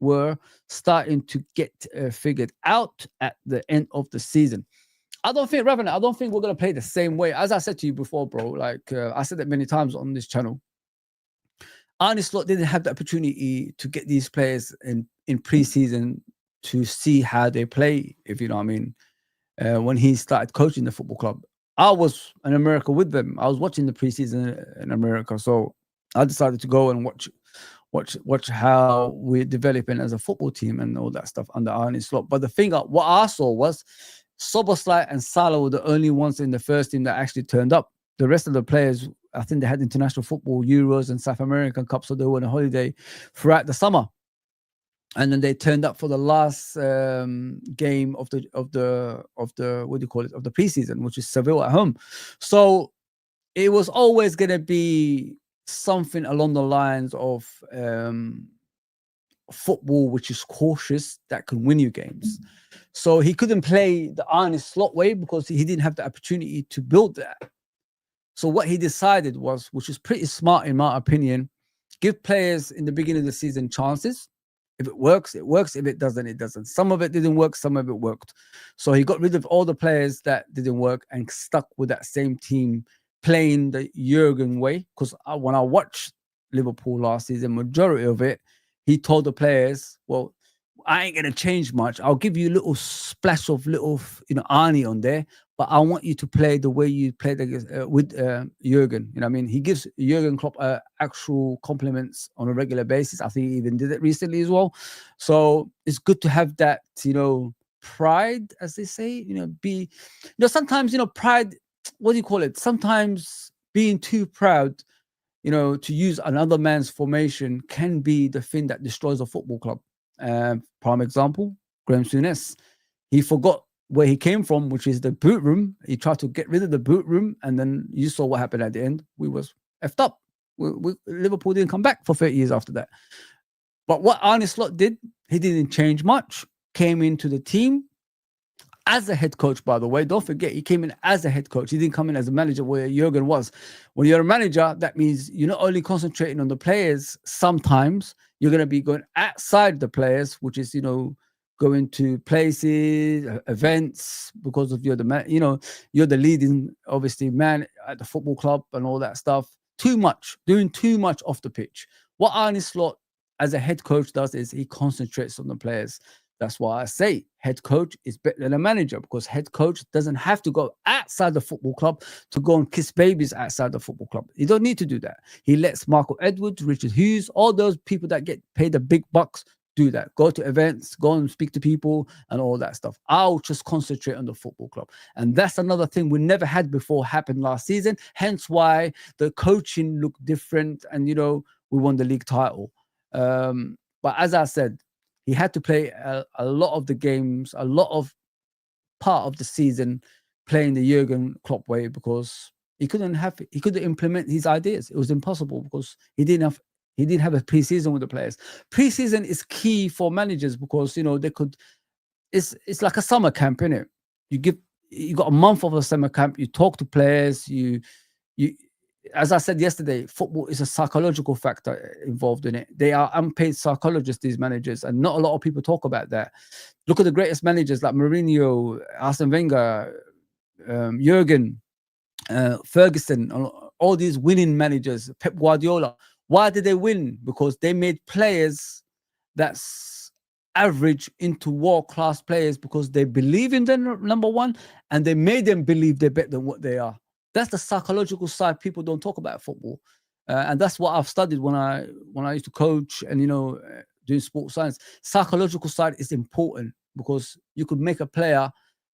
were starting to get figured out at the end of the season. I don't think we're going to play the same way. As I said to you before, bro, like I said that many times on this channel, Arne Slot didn't have the opportunity to get these players in pre-season to see how they play, if you know what I mean, when he started coaching the football club. I was in America with them. I was watching the pre-season in America, so I decided to go and watch how we're developing as a football team and all that stuff under Arne Slot. But the thing, what I saw was Szoboszlai and Salah were the only ones in the first team that actually turned up. The rest of the players, I think they had international football, Euros and South American Cup, so they were on a holiday throughout the summer. And then they turned up for the last game of the what do you call it, of the preseason, which is Seville at home. So it was always going to be something along the lines of football which is cautious, that can win you games. So he couldn't play the Arne Slot way because he didn't have the opportunity to build that. So what he decided was, which is pretty smart in my opinion, give players in the beginning of the season chances. If it works, it works. If it doesn't, it doesn't. Some of it didn't work, some of it worked. So he got rid of all the players that didn't work and stuck with that same team playing the Jurgen way. Because when I watched Liverpool last season, majority of it, he told the players, well, I ain't going to change much. I'll give you a little splash of little, Arnie on there, but I want you to play the way you played against, with Jurgen. You know what I mean? He gives Jurgen Klopp actual compliments on a regular basis. I think he even did it recently as well. So it's good to have that, pride, as they say, sometimes, pride, what do you call it? Sometimes being too proud, to use another man's formation can be the thing that destroys a football club. Prime example, Graham Souness. He forgot where he came from, which is the boot room. He tried to get rid of the boot room, and then you saw what happened at the end. We was effed up. Liverpool didn't come back for 30 years after that. But what Arne Slot did, he didn't change much. Came into the team as a head coach, by the way. Don't forget, he came in as a head coach. He didn't come in as a manager where Jurgen was. When you're a manager, that means you're not only concentrating on the players. Sometimes you're going to be going outside the players, which is, going to places, events, because of you're the leading, obviously, man at the football club and all that stuff. Doing too much off the pitch. What Arne Slot as a head coach does is he concentrates on the players. That's why I say head coach is better than a manager, because head coach doesn't have to go outside the football club to go and kiss babies outside the football club. You don't need to do that. He lets Michael Edwards, Richard Hughes, all those people that get paid the big bucks do that. Go to events, go and speak to people and all that stuff. I'll just concentrate on the football club. And that's another thing we never had before happen last season. Hence why the coaching looked different and, we won the league title. But as I said, he had to play a lot of the games, a lot of part of the season playing the Jurgen Klopp way, because he couldn't implement his ideas. It was impossible because he didn't have a preseason with the players. Preseason is key for managers because it's like a summer camp, innit? You got a month of a summer camp. You talk to players. You as I said yesterday, football is a psychological factor involved in it. They are unpaid psychologists, these managers, and not a lot of people talk about that. Look at the greatest managers like Mourinho, Arsene Wenger, Jurgen, Ferguson, all these winning managers, Pep Guardiola. Why did they win? Because they made players that's average into world-class players because they believe in them, number one, and they made them believe they're better than what they are. That's the psychological side people don't talk about football. And that's what I've studied when I used to coach and, doing sports science. Psychological side is important because you could make a player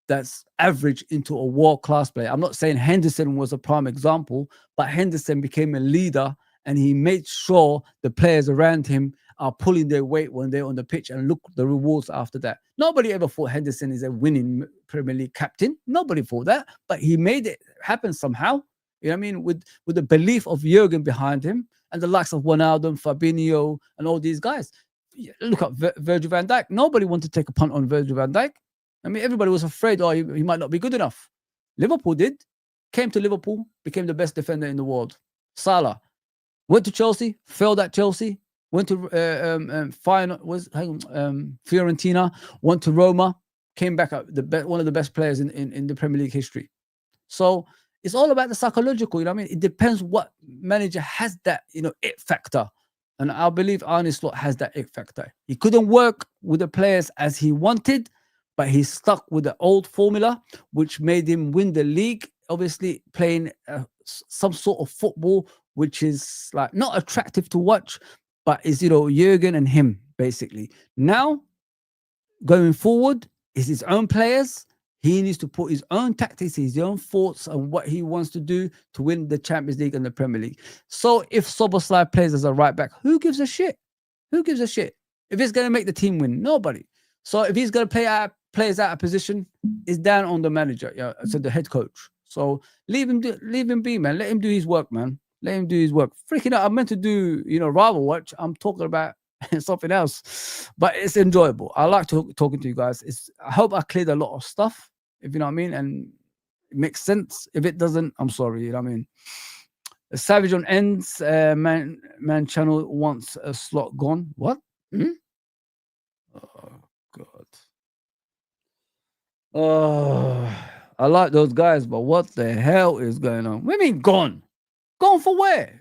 that's average into a world-class player. I'm not saying Henderson was a prime example, but Henderson became a leader and he made sure the players around him are pulling their weight when they're on the pitch, and look the rewards after that. Nobody ever thought Henderson is a winning Premier League captain. Nobody thought that, but he made it happen somehow. You know what I mean? With the belief of Jurgen behind him and the likes of Wijnaldum, Fabinho, and all these guys. Look at Virgil van Dijk. Nobody wanted to take a punt on Virgil van Dijk. I mean, everybody was afraid, he might not be good enough. Liverpool did. Came to Liverpool, became the best defender in the world. Salah went to Chelsea, failed at Chelsea. Went to Fiorentina, went to Roma, came back up one of the best players in the Premier League history. So it's all about the psychological, you know what I mean? It depends what manager has that, it factor. And I believe Arne Slot has that it factor. He couldn't work with the players as he wanted, but he stuck with the old formula, which made him win the league, obviously playing some sort of football, which is like not attractive to watch, but is, Jurgen and him, basically. Now, going forward, is his own players. He needs to put his own tactics, his own thoughts on what he wants to do to win the Champions League and the Premier League. So if Szoboszlai plays as a right back, who gives a shit? Who gives a shit? If it's going to make the team win, nobody. So if he's going to play players out of position, it's down on the manager, so the head coach. So leave him be, man. Let him do his work, man. Let him do his work. Freaking out. I meant to do, Rival Watch. I'm talking about something else, but it's enjoyable. I like talking to you guys. I hope I cleared a lot of stuff, if you know what I mean, and it makes sense. If it doesn't, I'm sorry. You know what I mean? Savage on ends. Man channel wants a slot gone. What? Oh God. Oh, I like those guys, but what the hell is going on? What do you mean gone? Going for where?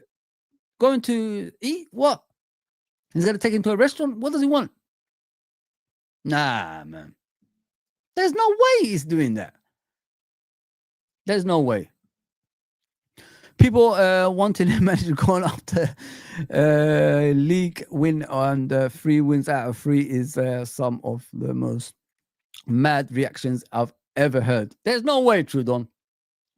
Going to eat? What? He's going to take him to a restaurant? What does he want? Nah, man. There's no way he's doing that. There's no way. People wanting a manager going after league win and 3 wins out of 3 is some of the most mad reactions I've ever heard. There's no way, Trudon.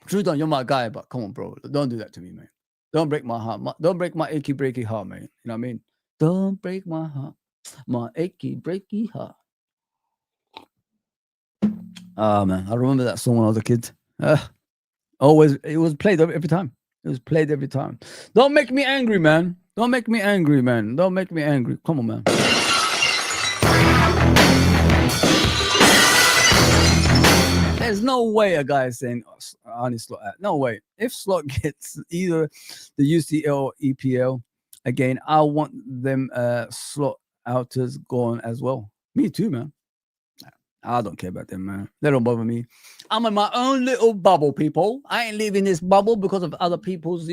Trudon, you're my guy, but come on, bro. Don't do that to me, man. Don't break my heart. Don't break my achy, breaky heart, man. You know what I mean? Don't break my heart. My achy, breaky heart. Ah, man. I remember that song when I was a kid. Always, it was played every time. It was played every time. Don't make me angry, man. Don't make me angry, man. Don't make me angry. Come on, man. There's no way a guy is saying Arne Slot. No way. If Slot gets either the UCL or EPL, again, I want them Slot outers gone as well. Me too, man. I don't care about them, man. They don't bother me. I'm in my own little bubble, people. I ain't leaving this bubble because of other people's,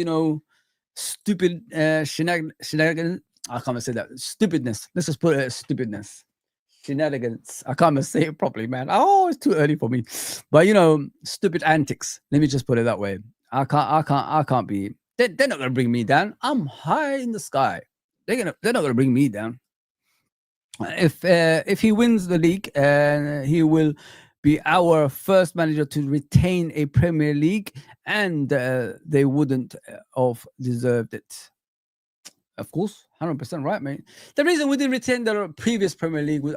stupid shenanigans. I can't even say that. Stupidness. Let's just put it as stupidness. Shenanigans. I can't even say it properly, man. Oh, it's too early for me. But stupid antics. Let me just put it that way. I can't be. They're not gonna bring me down. I'm high in the sky. They're not gonna bring me down. If he wins the league, he will be our first manager to retain a Premier League, and they wouldn't have deserved it. Of course, 100% right, mate. The reason we didn't retain the previous Premier League with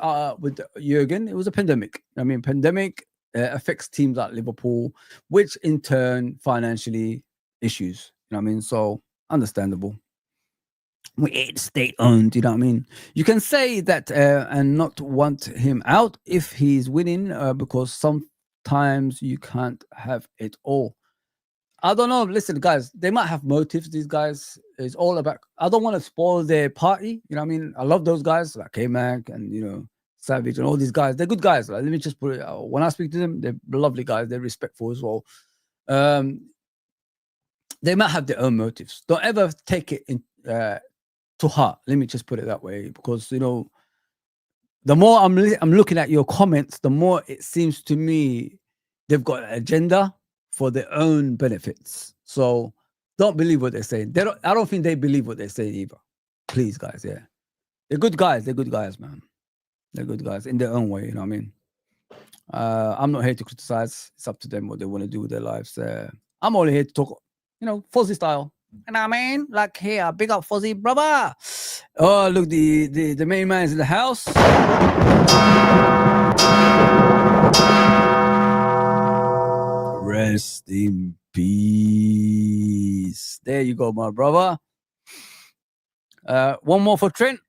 Jurgen, it was a pandemic. I mean, pandemic affects teams like Liverpool, which in turn financially issues. You know what I mean? So understandable. We ain't state-owned, you know what I mean? You can say that and not want him out if he's winning because sometimes you can't have it all. I don't know. Listen, guys, they might have motives, these guys. It's all about... I don't want to spoil their party, you know what I mean? I love those guys like K-Mac and, Savage and all these guys. They're good guys. Like, let me just put it out. When I speak to them, they're lovely guys. They're respectful as well. They might have their own motives. Don't ever take it in... to heart. Let me just put it that way, because the more I'm looking at your comments, the more it seems to me they've got an agenda for their own benefits. So don't believe what they're saying. I don't think they believe what they're saying either. Please, guys, yeah, they're good guys. They're good guys, man. They're good guys in their own way. You know what I mean? I'm not here to criticize. It's up to them what they want to do with their lives. I'm only here to talk, Fuzzy style. And I mean, like, here, big up Fuzzy, brother. Oh, look, the main man is in the house. Rest in peace. There you go, my brother. One more for Trent.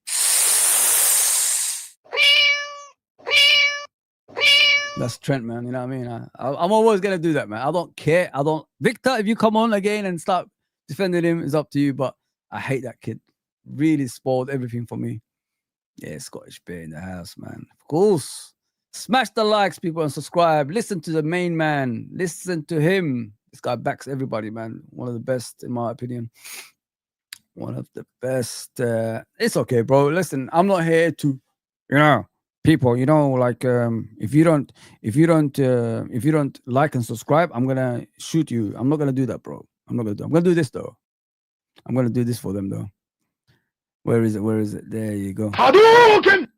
That's Trent, man. You know what I mean? I'm always gonna do that, man. I don't care. Victor, if you come on again and start defending him, is up to you, but I hate that kid. Really spoiled everything for me. Yeah, Scottish Bear in the house, man. Of course. Smash the likes, people, and subscribe. Listen to the main man. Listen to him. This guy backs everybody, man. One of the best, in my opinion. One of the best. It's okay, bro. Listen, I'm not here to, people, like if you don't like and subscribe, I'm gonna shoot you. I'm not gonna do that, bro. I'm gonna do this though. I'm gonna do this for them though. Where is it? There you go. Hadouken!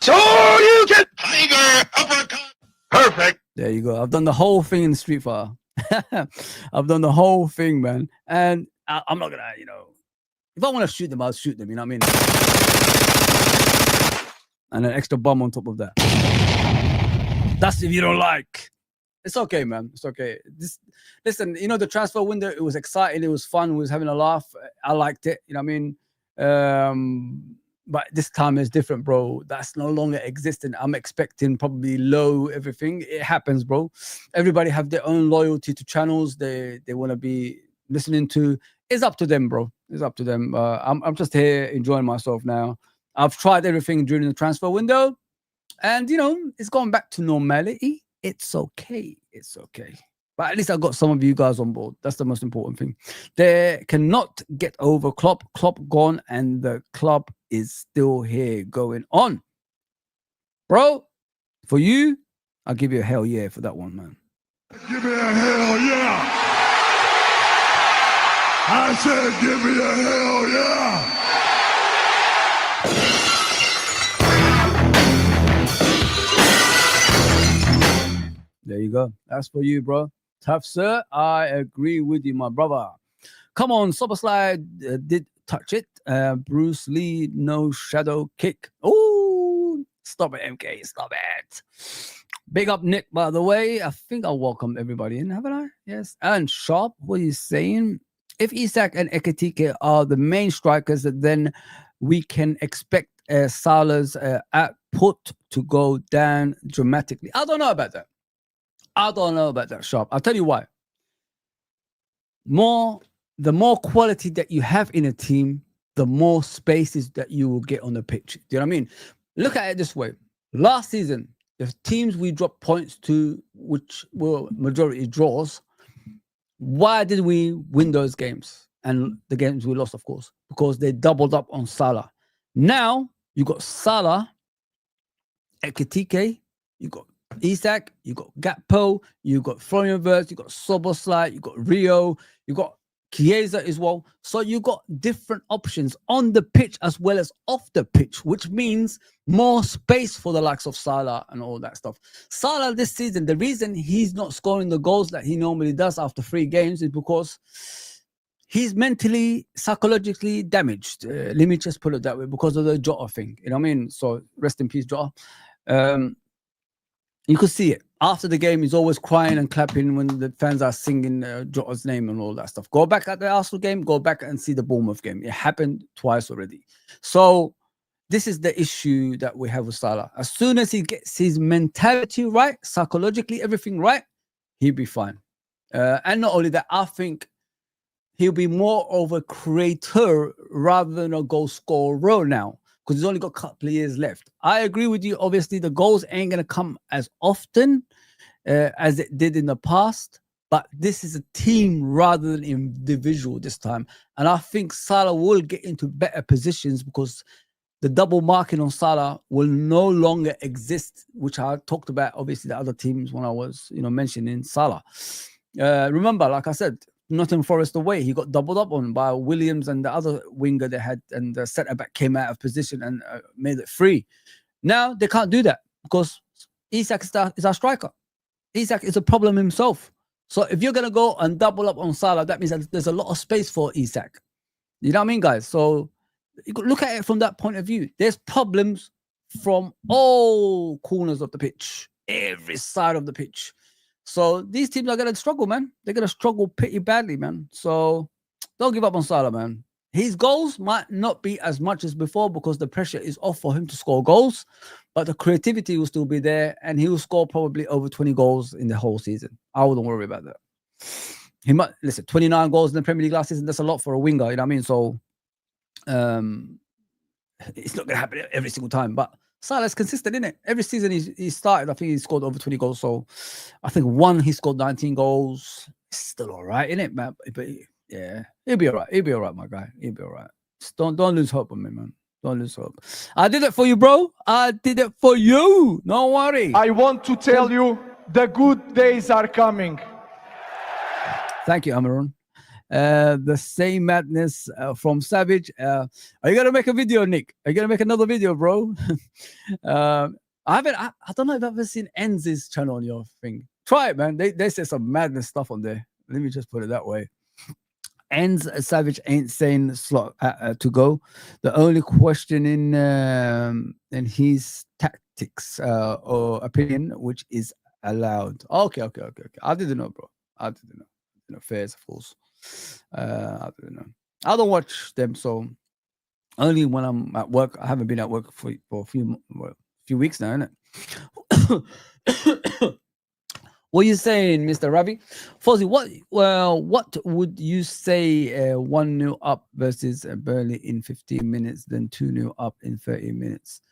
Shoryuken! Tiger uppercut! Perfect! There you go. I've done the whole thing in Street Fighter. I've done the whole thing, man. And I'm not gonna, if I want to shoot them, I'll shoot them, you know what I mean? And an extra bomb on top of that. That's if you don't like. It's okay, man. It's okay. Listen, the transfer window, it was exciting. It was fun. We was having a laugh. I liked it. You know what I mean? But this time is different, bro. That's no longer existing. I'm expecting probably low everything. It happens, bro. Everybody have their own loyalty to channels they want to be listening to. It's up to them, bro. It's up to them. I'm just here enjoying myself now. I've tried everything during the transfer window, and it's gone back to normality. It's okay. It's okay. But at least I got some of you guys on board. That's the most important thing. They cannot get over Klopp. Klopp gone, and the club is still here going on. Bro, for you, I'll give you a hell yeah for that one, man. Give me a hell yeah! I said, give me a hell yeah. There you go. That's for you, bro. Tough, sir. I agree with you, my brother. Come on, Soberslide did touch it. Bruce Lee, no shadow kick. Oh, stop it, MK. Stop it. Big up, Nick, by the way. I think I'll welcome everybody in, haven't I? Yes. And Sharp, what are you saying? If Isak and Ekitike are the main strikers, then we can expect Salah's output to go down dramatically. I don't know about that. Sharp. I'll tell you why. The more quality that you have in a team, the more spaces that you will get on the pitch. Do you know what I mean? Look at it this way. Last season, the teams we dropped points to, which were majority draws, why did we win those games? And the games we lost, of course, because they doubled up on Salah. Now, you got Salah, Ekitike, you got Isak, you got Gakpo, you got Florian Wirtz, you got Soboslai, you got Rio, you got Chiesa as well. So you got different options on the pitch as well as off the pitch, which means more space for the likes of Salah and all that stuff. Salah this season, the reason he's not scoring the goals that he normally does after 3 games is because he's mentally, psychologically damaged. Let me just put it that way, because of the Jota thing. You know what I mean? So rest in peace, Jota. You could see it. After the game, he's always crying and clapping when the fans are singing Jota's name and all that stuff. Go back at the Arsenal game, go back and see the Bournemouth game. It happened twice already. So this is the issue that we have with Salah. As soon as he gets his mentality right, psychologically, everything right, he'll be fine. And not only that, I think he'll be more of a creator rather than a goal scorer now, because he's only got a couple of years left. I agree with you. Obviously, the goals ain't going to come as often as it did in the past, but this is a team rather than individual this time. And I think Salah will get into better positions because the double marking on Salah will no longer exist, which I talked about, obviously, the other teams when I was, mentioning Salah. Remember, like I said, Nottingham Forest away, he got doubled up on by Williams and the other winger they had, and the centre-back came out of position and made it free. Now, they can't do that because Isak is our striker. Isak is a problem himself. So if you're going to go and double up on Salah, that means that there's a lot of space for Isak. You know what I mean, guys? So you could look at it from that point of view. There's problems from all corners of the pitch, every side of the pitch. So these teams are going to struggle, man. They're going to struggle pretty badly, man. So don't give up on Salah, man. His goals might not be as much as before because the pressure is off for him to score goals, but the creativity will still be there, and he will score probably over 20 goals in the whole season. I wouldn't worry about that. He might, listen, 29 goals in the Premier League last season, that's a lot for a winger, you know what I mean? So it's not going to happen every single time, but Salah's consistent, isn't it? Every season he started, I think he scored over 20 goals. So I think he scored 19 goals. It's still all right, isn't it, man? But yeah, he'll be all right. He'll be all right, my guy. He'll be all right. Just don't lose hope on me, man. Don't lose hope. I did it for you, bro. I did it for you. Don't worry. I want to tell you the good days are coming. Thank you, Amaron. The same madness from Savage. Are you gonna make a video, Nick? Are you gonna make another video, bro? I don't know if I've ever seen Enz's channel on your thing. Try it, man. They say some madness stuff on there. Let me just put it that way. Enz Savage ain't saying Slot to go. The only question in his tactics or opinion, which is allowed. Okay. I didn't know, bro. I didn't know. Fairs, of course. I don't know. I don't watch them, so only when I'm at work. I haven't been at work for a few weeks now, innit? What are you saying, Mr. Ravi? Fozzie, what would you say 1-0 up versus Burnley in 15 minutes, then 2-0 up in 30 minutes?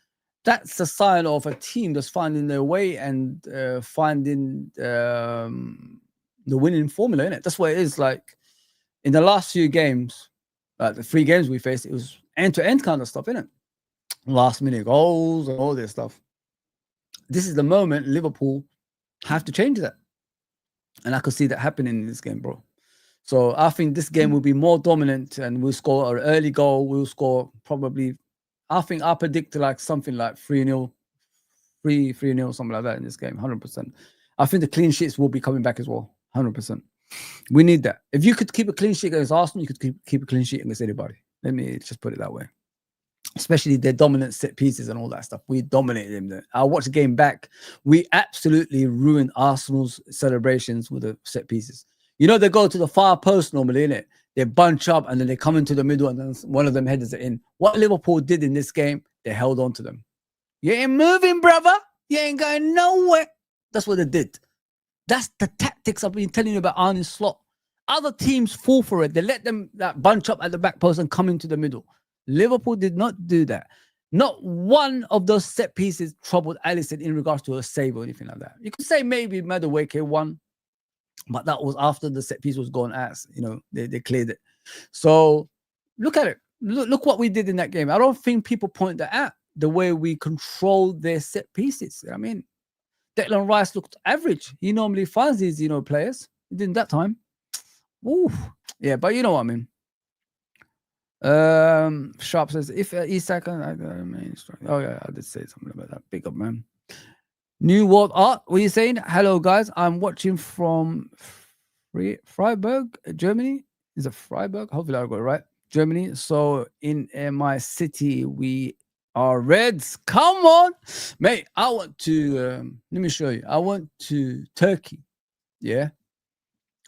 That's a sign of a team that's finding their way and finding the winning formula, innit? That's what it is. Like in the last few games, the 3 games we faced, it was end-to-end kind of stuff, innit? Last minute goals and all this stuff. This is the moment Liverpool have to change that. And I could see that happening in this game, bro. So I think this game will be more dominant, and we'll score an early goal. We'll score probably, I think I predict like something like 3-0, 3-0, something like that in this game, 100%. I think the clean sheets will be coming back as well, 100%. We need that. If you could keep a clean sheet against Arsenal, you could keep a clean sheet against anybody. Let me just put it that way. Especially their dominant set pieces and all that stuff. We dominated them. I watched the game back. We absolutely ruined Arsenal's celebrations with the set pieces. You know, they go to the far post normally, innit? They bunch up and then they come into the middle and then one of them headers it in. What Liverpool did in this game, they held on to them. You ain't moving, brother. You ain't going nowhere. That's what they did. That's the tactics I've been telling you about Arne Slot. Other teams fall for it. They let them bunch up at the back post and come into the middle. Liverpool did not do that. Not one of those set pieces troubled Alisson in regards to a save or anything like that. You could say maybe Madueke won, but that was after the set piece was gone as, you know, they cleared it. So look at it. Look what we did in that game. I don't think people point that out, the way we controlled their set pieces. I mean, Declan Rice looked average. He normally finds these, you know, players. He didn't that time. Ooh. Yeah, but you know what I mean. Sharp says, if Isak, oh yeah, I did say something about that. Big up, man. New World Art, what are you saying? Hello, guys. I'm watching from Freiburg, Germany. Is it Freiburg? Hopefully I got it right. Germany. So in my city, we are Reds. Come on, mate. I went to, let me show you. I went to Turkey. Yeah.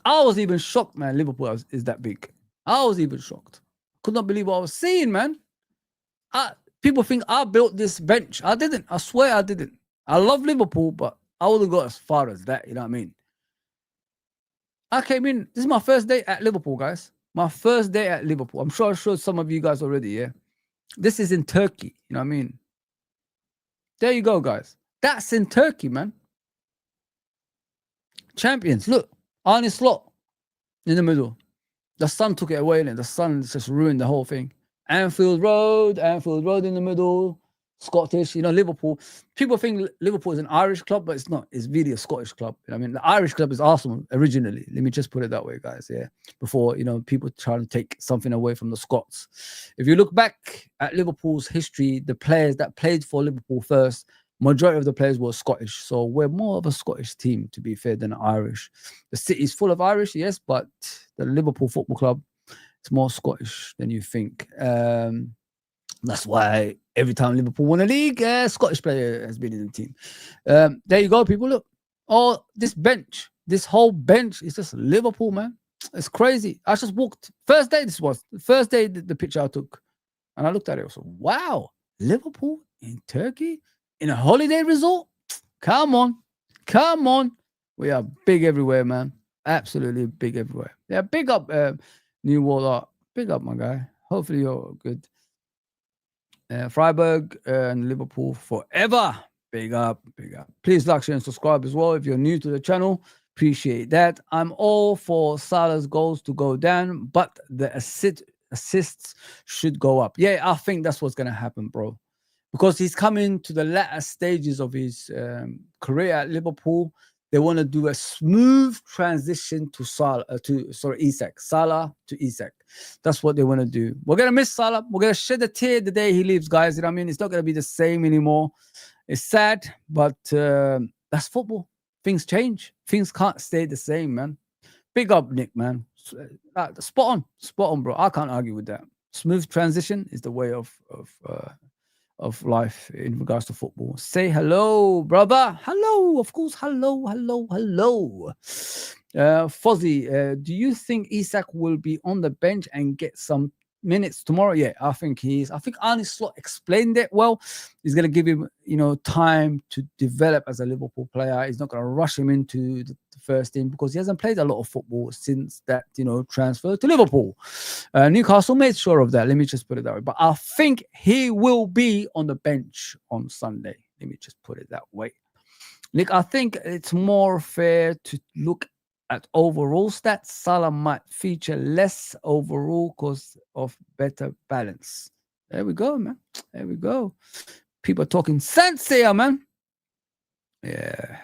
I was even shocked, man. Liverpool is that big. I was even shocked. Could not believe what I was seeing, man. People think I built this bench. I didn't. I swear I didn't. I love Liverpool, but I wouldn't go as far as that. You know what I mean? I came in. This is my first day at Liverpool, guys. My first day at Liverpool. I'm sure I showed some of you guys already, yeah? This is in Turkey. You know what I mean? There you go, guys. That's in Turkey, man. Champions. Look. Arne Slot in the middle. The sun took it away, and the sun just ruined the whole thing. Anfield Road in the middle. Scottish, you know, Liverpool. People think Liverpool is an Irish club, but it's not. It's really a Scottish club. I mean, the Irish club is Arsenal originally. Let me just put it that way, guys. Yeah, before, you know, people try to take something away from the Scots. If you look back at Liverpool's history, the players that played for Liverpool first, majority of the players were Scottish. So we're more of a Scottish team, to be fair, than Irish. The city's full of Irish, yes, but the Liverpool Football Club, it's more Scottish than you think. That's why every time Liverpool won a league, a Scottish player has been in the team. There you go, people. Look, oh, this bench, this whole bench is just Liverpool, man. It's crazy. I just walked. First day, this was the first day the picture I took, and I looked at it. I was like, wow, Liverpool in Turkey in a holiday resort. Come on, come on. We are big everywhere, man. Absolutely big everywhere. Yeah, big up, New World Art. Big up, my guy. Hopefully you're good. Freiburg and Liverpool forever. Big up, big up. Please like, share, and subscribe as well if you're new to the channel. Appreciate that. I'm all for Salah's goals to go down, but the assists should go up. Yeah, I think that's what's going to happen, bro. Because he's coming to the latter stages of his career at Liverpool. They want to do a smooth transition to Isak. Salah to Isak. That's what they want to do. We're going to miss Salah. We're going to shed a tear the day he leaves, guys. You know what I mean? It's not going to be the same anymore. It's sad, but that's football. Things change. Things can't stay the same, man. Big up, Nick, man. Spot on, bro. I can't argue with that. Smooth transition is the way of life in regards to football. Say hello, brother. Hello, of course. Hello. Fozzie, do you think Isak will be on the bench and get some minutes tomorrow? Yeah, I think I think Arne Slot explained it well. He's going to give him, you know, time to develop as a Liverpool player. He's not going to rush him into the first team because he hasn't played a lot of football since that, you know, transfer to Liverpool. Newcastle made sure of that. Let me just put it that way. But I think he will be on the bench on Sunday. Let me just put it that way. Nick, I think it's more fair to look at overall stats. Salah might feature less overall because of better balance. There we go, man. There we go. People are talking sense here, man. Yeah.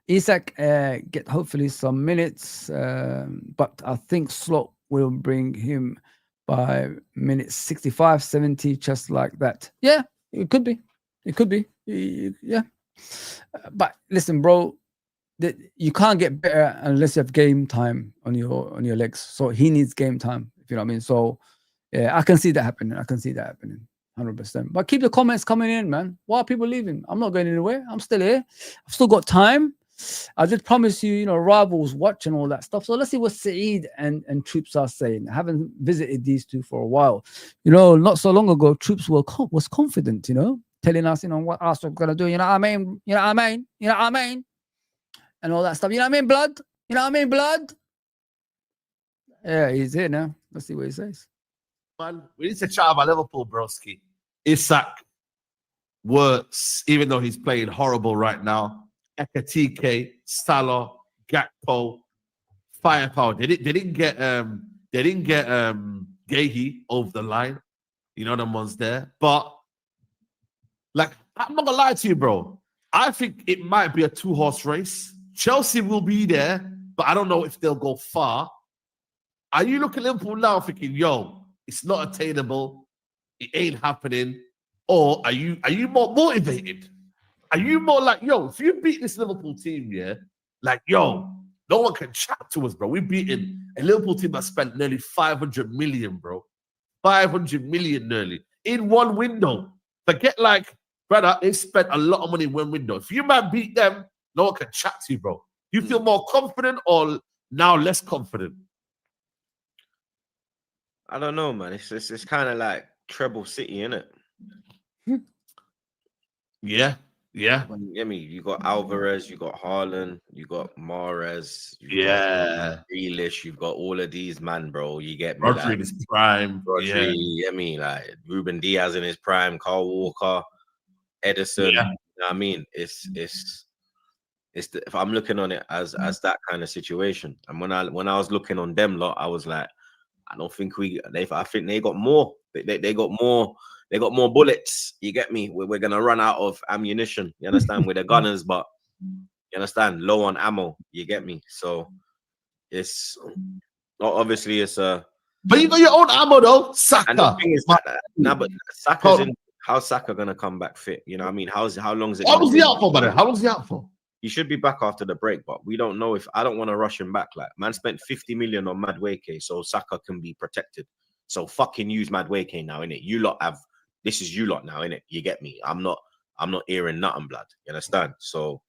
Isak get hopefully some minutes, but I think Slot will bring him by minute 65, 70, just like that. Yeah, it could be. It could be. Yeah. But listen, bro, that you can't get better unless you have game time on your legs. So he needs game time, if you know what I mean. So yeah, I can see that happening. 100%. But keep the comments coming in, man. Why are people leaving? I'm not going anywhere. I'm still here. I've still got time. I did promise you, rivals watch and all that stuff. So let's see what Saeed and Troops are saying. I haven't visited these two for a while. Not so long ago, Troops was confident, telling us, what Arsenal gonna do. You know what I mean? And all that stuff. You know what I mean, blood? You know what I mean, blood? Yeah, he's here now. Let's see what he says. Man, we need to chat about Liverpool, broski. Isak works, even though he's playing horrible right now. Ekatike, Salah, Gakpo, firepower. They didn't get Guehi over the line. Them ones there. But like, I'm not gonna lie to you, bro. I think it might be a 2-horse race. Chelsea will be there, but I don't know if they'll go far. Are you looking at Liverpool now thinking, yo, it's not attainable, it ain't happening? Or are you more motivated? Are you more like, yo, if you beat this Liverpool team, yeah, like, yo, no one can chat to us, bro. We've beaten a Liverpool team that spent nearly 500 million, bro. 500 million nearly in one window. Forget like, brother, they spent a lot of money in one window. If you might beat them, no one can chat to you, bro. You feel more confident or now less confident? I don't know, man. It's kind of like treble city, isn't it? Yeah. You got Alvarez, you got Haaland, you got Mahrez, you got Grealish, you've got all of these, man, bro. You get me? Rodri in his prime. Rodri, you get me? Like Ruben Diaz in his prime, Kyle Walker, Edison. Yeah. You know what I mean? It's if I'm looking on it as that kind of situation. And when I was looking on them lot, I was like, I don't think I think they got more. They got more. They got more bullets. You get me? We're gonna run out of ammunition. You understand? With the gunners, but you understand, low on ammo. You get me? So it's obviously it's a. But you got your own ammo though, Saka. And the thing is, but Saka's in. How's Saka gonna come back fit? You know what I mean? How long is it? How long's he out for, brother? How long's he out for? He should be back after the break, but we don't know if I don't want to rush him back. Like, man spent 50 million on Madueke, so Saka can be protected. So fucking use Madueke now, innit? You lot have this is you lot now, innit? You get me? I'm not hearing nothing, blood. You understand? So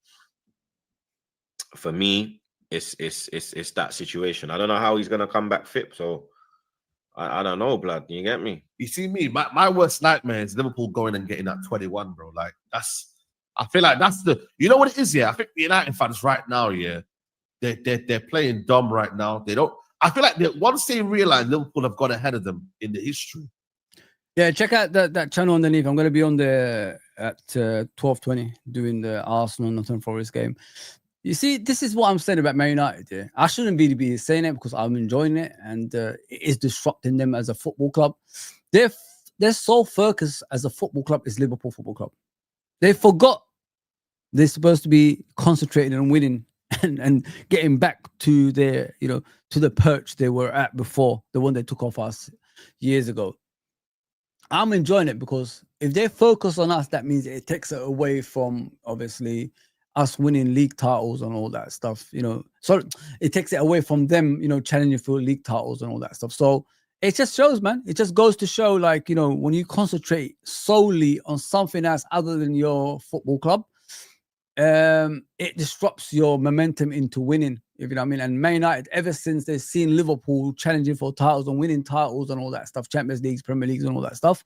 for me, it's that situation. I don't know how he's gonna come back fit. So I don't know, blood. You get me? You see me, my worst nightmare is Liverpool going and getting that 21, bro. Like I feel like that's you know what it is, yeah. I think the United fans right now, yeah, they're playing dumb right now. They don't. I feel like once they realize Liverpool have gone ahead of them in the history. Yeah, check out that channel underneath. I'm going to be on there at 12:20 doing the Arsenal Nottingham Forest game. You see, this is what I'm saying about Man United. Yeah? I shouldn't really be saying it because I'm enjoying it and it is disrupting them as a football club. Their sole focus as a football club is Liverpool Football Club. They forgot they're supposed to be concentrating on winning and getting back to their, to the perch they were at before, the one they took off us years ago. I'm enjoying it because if they focus on us, that means it takes it away from, obviously, us winning league titles and all that stuff, So it takes it away from them, challenging for league titles and all that stuff. So it just shows, man. It just goes to show, like, when you concentrate solely on something else other than your football club, it disrupts your momentum into winning, if you know what I mean. And Man United, ever since they've seen Liverpool challenging for titles and winning titles and all that stuff, Champions Leagues, Premier Leagues and all that stuff,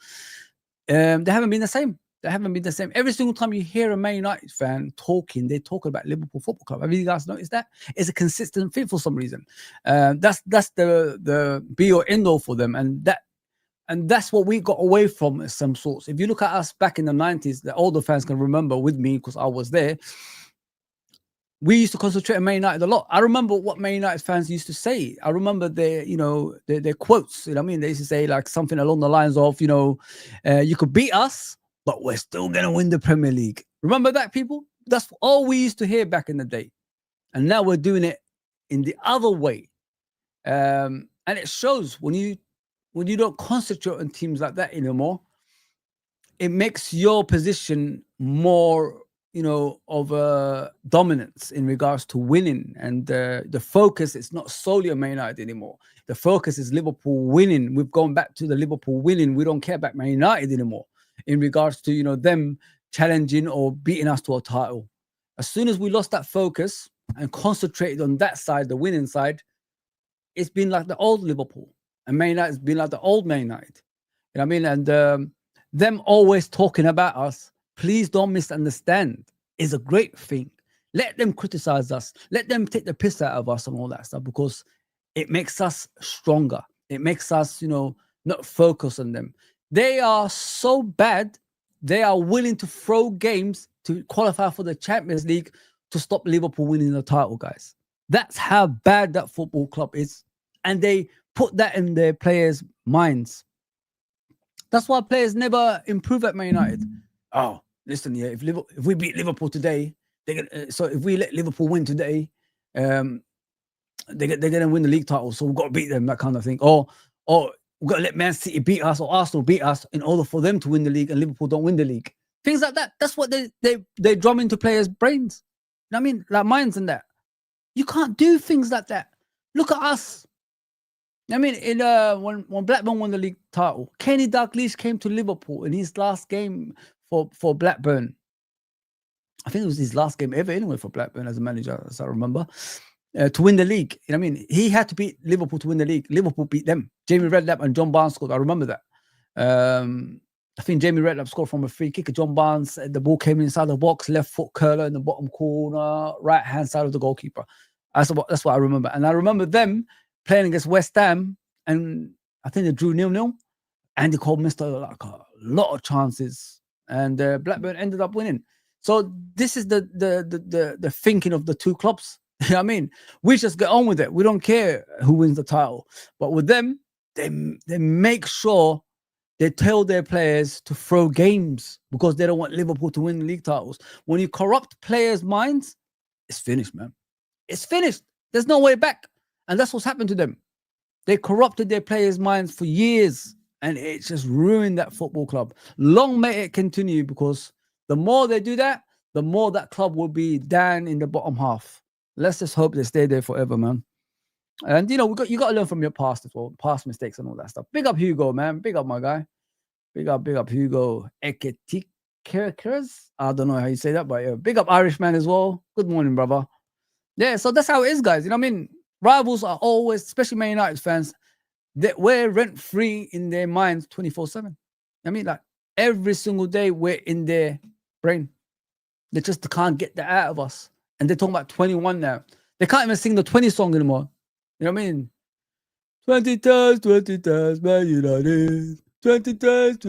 they haven't been the same. Every single time you hear a Man United fan talking, they're talking about Liverpool Football Club. Have you guys noticed that? It's a consistent thing for some reason. That's the be or end all for them, and that's what we got away from in some sorts. If you look at us back in the 90s, the older fans can remember with me because I was there. We used to concentrate on Man United a lot. I remember what Man United fans used to say. I remember their quotes. You know what I mean? They used to say like something along the lines of, you could beat us, but we're still gonna win the Premier League. Remember that, people? That's all we used to hear back in the day. And now we're doing it in the other way. And it shows when you don't concentrate on teams like that anymore, it makes your position more, of a dominance in regards to winning. And the focus is not solely on Man United anymore. The focus is Liverpool winning. We've gone back to the Liverpool winning. We don't care about Man United anymore in regards to, them challenging or beating us to a title. As soon as we lost that focus and concentrated on that side, the winning side, it's been like the old Liverpool. And Man United's been like the old Man United. You know what I mean? And them always talking about us, please don't misunderstand, is a great thing. Let them criticize us. Let them take the piss out of us and all that stuff, because it makes us stronger. It makes us, not focus on them. They are so bad, they are willing to throw games to qualify for the Champions League to stop Liverpool winning the title, guys. That's how bad that football club is. And they put that in their players' minds. That's why players never improve at Man United. Oh, listen, yeah, if we beat Liverpool today, so if we let Liverpool win today, they're gonna win the league title, so we've got to beat them, that kind of thing. Or we've got to let Man City beat us or Arsenal beat us in order for them to win the league, and Liverpool don't win the league. Things like that. That's what they drum into players' brains. You know what I mean? Like minds and that. You can't do things like that. Look at us. I mean, in when Blackburn won the league title, Kenny Dalglish came to Liverpool in his last game for Blackburn. I think it was his last game ever anyway for Blackburn as a manager, as I remember, to win the league. You know what I mean? He had to beat Liverpool to win the league. Liverpool beat them. Jamie Redknapp and John Barnes scored. I remember that. I think Jamie Redknapp scored from a free kick. John Barnes, the ball came inside the box, left foot curler in the bottom corner, right hand side of the goalkeeper. That's what I remember. And I remember them playing against West Ham, and I think they drew 0-0. Andy Cole missed a lot of chances, and Blackburn ended up winning. So this is the thinking of the two clubs. You know what I mean? We just get on with it. We don't care who wins the title. But with them, they make sure they tell their players to throw games because they don't want Liverpool to win the league titles. When you corrupt players' minds, it's finished, man. It's finished. There's no way back. And that's what's happened to them. They corrupted their players' minds for years, and it just ruined that football club. Long may it continue, because the more they do that, the more that club will be down in the bottom half. Let's just hope they stay there forever, man. And you got to learn from your past as well, past mistakes and all that stuff. Big up Hugo, man. Big up my guy. Big up Hugo Eketikers. I don't know how you say that, but yeah. Big up Irishman as well. Good morning, brother. Yeah, so that's how it is, guys. You know what I mean? Rivals are always, especially Man United fans, that we're rent-free in their minds 24/7. I mean, like every single day we're in their brain. They just can't get that out of us. And they're talking about 21 now. They can't even sing the 20 song anymore. You know what I mean? 20 times, Man United. 20 times,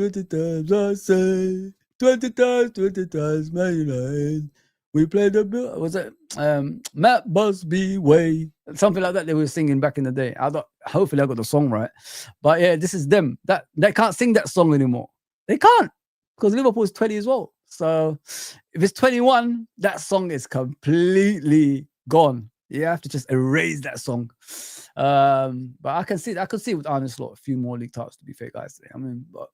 I say. 20 times, Man United. We played was it Matt Busby Way? Something like that they were singing back in the day. Hopefully I got the song right. But yeah, this is them. That they can't sing that song anymore. They can't, because Liverpool is 20 as well. So if it's 21, that song is completely gone. You have to just erase that song. But I could see with Arne Slot a few more league titles, to be fair, guys. I mean, but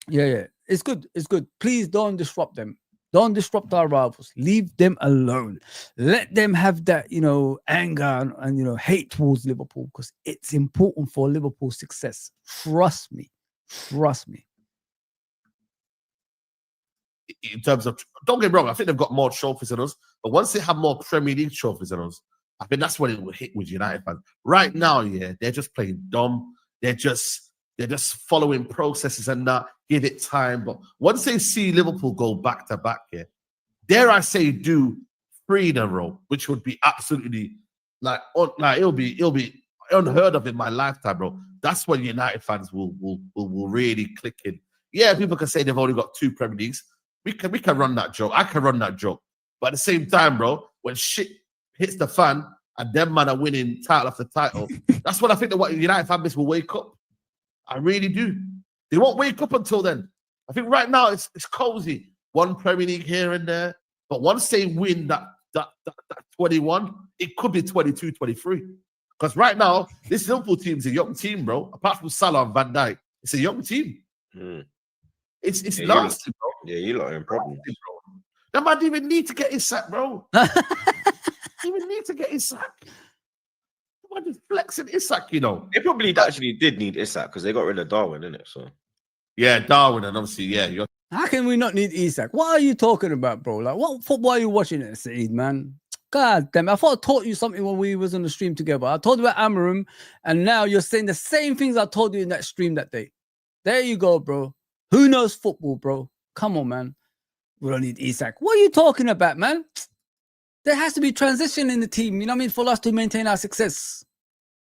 yeah, it's good. It's good. Please don't disrupt them. Don't disrupt our rivals. Leave them alone. Let them have that, anger and hate towards Liverpool, because it's important for Liverpool's success. Trust me. In terms of, don't get me wrong, I think they've got more trophies than us, but once they have more Premier League trophies than us, I think that's when it will hit with United fans. Right now, yeah, they're just playing dumb. They're just following processes and that. Give it time. But once they see Liverpool go back to back, yeah, dare I say, do 3 in a row, which would be absolutely it'll be unheard of in my lifetime, bro. That's when United fans will really click in. Yeah, people can say they've only got 2 Premier Leagues. We can run that joke. I can run that joke. But at the same time, bro, when shit hits the fan and them man are winning title after title, that's when I think that United fan base will wake up. I really do. They won't wake up until then. I think right now it's cozy. 1 Premier League here and there. But once they win that that 21, it could be 22, 23. Because right now, this Liverpool team is a young team, bro. Apart from Salah and Van Dijk, it's a young team. It's nasty, bro. Yeah, you lot are in problems. That man didn't even need to get his sack, bro. Even need to get his sack. Man just flexing his sack, you know. They probably actually did need Isak because they got rid of Darwin, innit? So yeah, Darwin, and obviously, yeah. How can we not need Isak? What are you talking about, bro? Like, what football are you watching at Saeed, man? God damn it. I thought I taught you something when we was on the stream together. I told you about Amarim, and now you're saying the same things I told you in that stream that day. There you go, bro. Who knows football, bro? Come on, man. We don't need Isak. What are you talking about, man? There has to be transition in the team, you know what I mean, for us to maintain our success.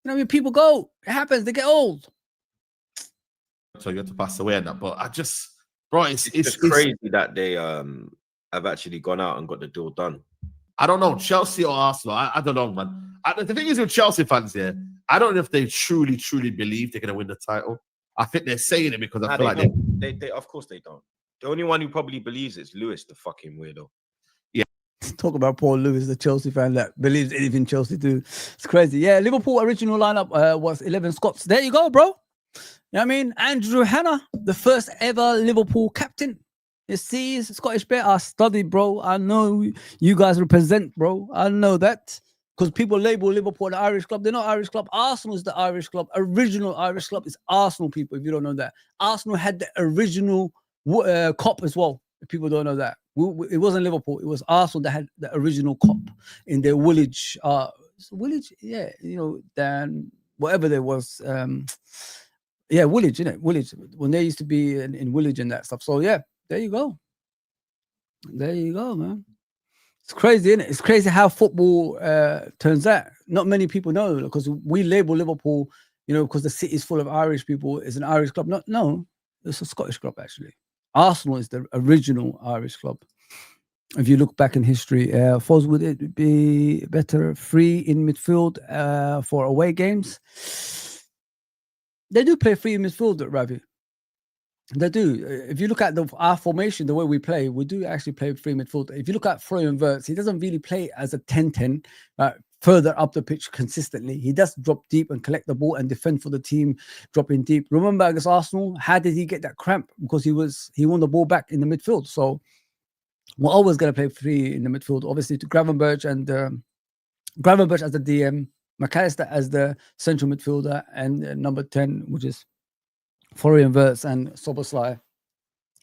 You know what I mean? People go. It happens. They get old. So you have to pass away and that. But I just, bro, it's crazy that they have actually gone out and got the deal done. I don't know, Chelsea or Arsenal. I don't know, man. The thing is with Chelsea fans here, I don't know if they truly believe they're going to win the title. I think they're saying it because I feel like they of course they don't. The only one who probably believes is Lewis, the fucking weirdo. Talk about Paul Lewis, the Chelsea fan that believes anything Chelsea do. It's crazy. Yeah, Liverpool original lineup was 11 Scots. There you go, bro. You know what I mean? Andrew Hanna, the first ever Liverpool captain. You see, Scottish Bear, I studied, bro. I know you guys represent, bro. I know that. Because people label Liverpool an Irish club. They're not Irish club. Arsenal is the Irish club. Original Irish club is Arsenal, people, if you don't know that. Arsenal had the original cop as well, if people don't know that. It wasn't Liverpool. It was Arsenal that had the original cop in their Woolwich. Woolwich, yeah, you know, then whatever there was. Yeah, Woolwich, innit? Woolwich, when they used to be in Woolwich and that stuff. So, yeah, there you go. There you go, man. It's crazy, isn't it? It's crazy how football turns out. Not many people know because we label Liverpool, you know, because the city is full of Irish people. It's an Irish club. No, it's a Scottish club, actually. Arsenal is the original Irish club. If you look back in history, Foz, would it be better free in midfield for away games? They do play free in midfield at Ravi. They do. If you look at our formation, the way we play, we do actually play free midfield. If you look at Florian Wirtz, he doesn't really play as a 10-10 further up the pitch consistently. He does drop deep and collect the ball and defend for the team, dropping deep. Remember against Arsenal, how did he get that cramp? Because he won the ball back in the midfield. So we're always going to play free in the midfield. Obviously, to Gravenberch as the DM, McAllister as the central midfielder, and number 10, which is Florian Wirtz and Szoboszlai,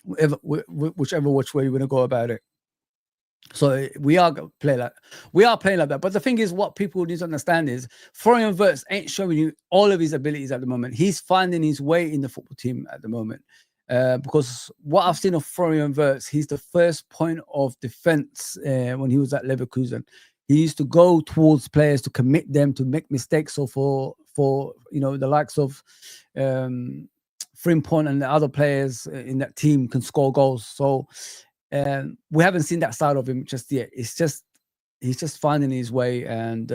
whichever which way you want to go about it. So we are playing like that. But the thing is, what people need to understand is Florian Wirtz ain't showing you all of his abilities at the moment. He's finding his way in the football team at the moment. Because what I've seen of Florian Wirtz, he's the first point of defense when he was at Leverkusen. He used to go towards players to commit them to make mistakes. So for you know, the likes of Frimpong and the other players in that team can score goals. So we haven't seen that side of him just yet. He's just finding his way, and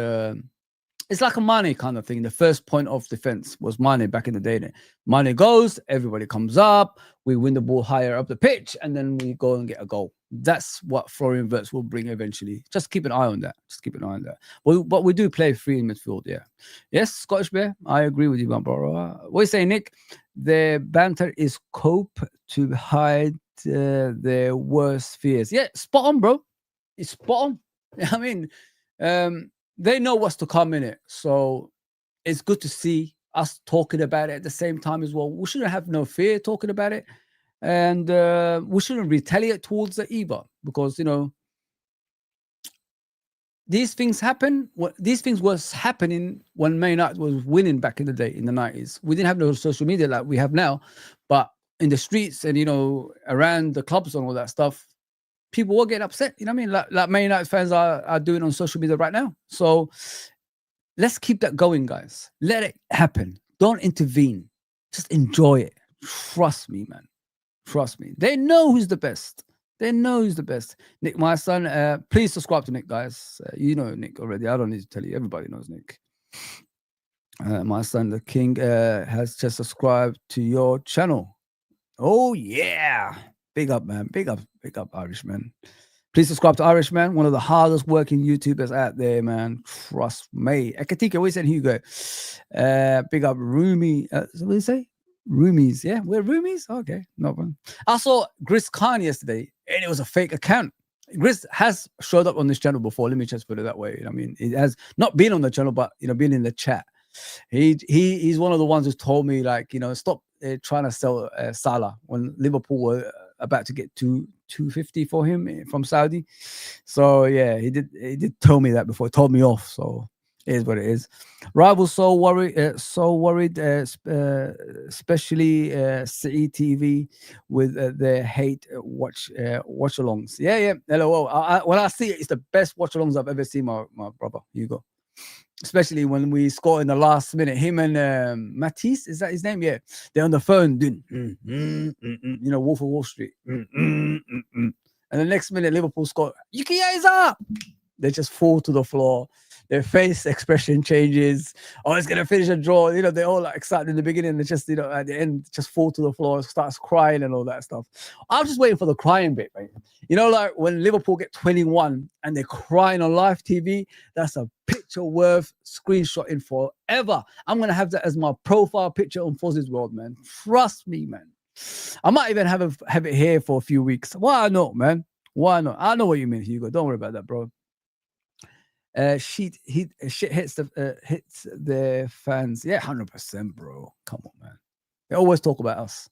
it's like a Mane kind of thing. The first point of defense was Mane back in the day. Mane goes, everybody comes up, we win the ball higher up the pitch, and then we go and get a goal. That's what Florian Wirtz will bring eventually. Just keep an eye on that. But we do play free in midfield, yeah. Yes, Scottish Bear, I agree with you, my bro. What are you saying, Nick? The banter is cope to hide their worst fears. Yeah, spot on, bro. It's spot on. I mean, they know what's to come in it. So it's good to see us talking about it at the same time as well. We shouldn't have no fear talking about it. And we shouldn't retaliate towards it either. Because, you know, these things happen. These things was happening when Man United was winning back in the day, in the 90s. We didn't have no social media like we have now. But in the streets and, you know, around the clubs and all that stuff, people were getting upset, you know what I mean? Like Man United fans are doing on social media right now. So let's keep that going, guys. Let it happen. Don't intervene. Just enjoy it. Trust me, man. Trust me. They know who's the best. Nick, my son, please subscribe to Nick, guys. You know Nick already. I don't need to tell you. Everybody knows Nick. My son, the King, has just subscribed to your channel. Oh, yeah. Big up, man. Big up, Irishman. Please subscribe to Irishman, one of the hardest working YouTubers out there, man. Trust me. Ekatika, we said Hugo. Big up Rumi. What do you say? Roomies. Yeah, we're roomies. Okay, no problem. I saw Gris Khan yesterday, and it was a fake account. Gris has showed up on this channel before. Let me just put it that way. I mean, he has not been on the channel, but been in the chat. He's one of the ones who's told me, like, stop trying to sell Salah when Liverpool were about to get 250 for him from Saudi. So yeah, he did tell me that before. He told me off. So it is what it is. Rivals so worried, especially CETV with their hate watch-alongs. Yeah. Hello. When I see it, it's the best watch-alongs I've ever seen, my brother Hugo. Especially when we score in the last minute. Him and Matisse, is that his name? Yeah, they're on the phone doing, Wolf of Wall Street. And the next minute, Liverpool score. Yukiyaza! They just fall to the floor. Their face expression changes. Oh, it's gonna finish a draw. They're all like excited in the beginning. They just, at the end, just fall to the floor, starts crying and all that stuff. I'm just waiting for the crying bit, mate. Like when Liverpool get 21 and they're crying on live TV. That's a picture worth screenshotting forever. I'm gonna have that as my profile picture on Fozz's World, man. Trust me, man. I might even have it here for a few weeks. Why not, man? Why not? I know what you mean, Hugo. Don't worry about that, bro. Shit hits the fans. Yeah, 100%, bro. Come on, man. They always talk about us.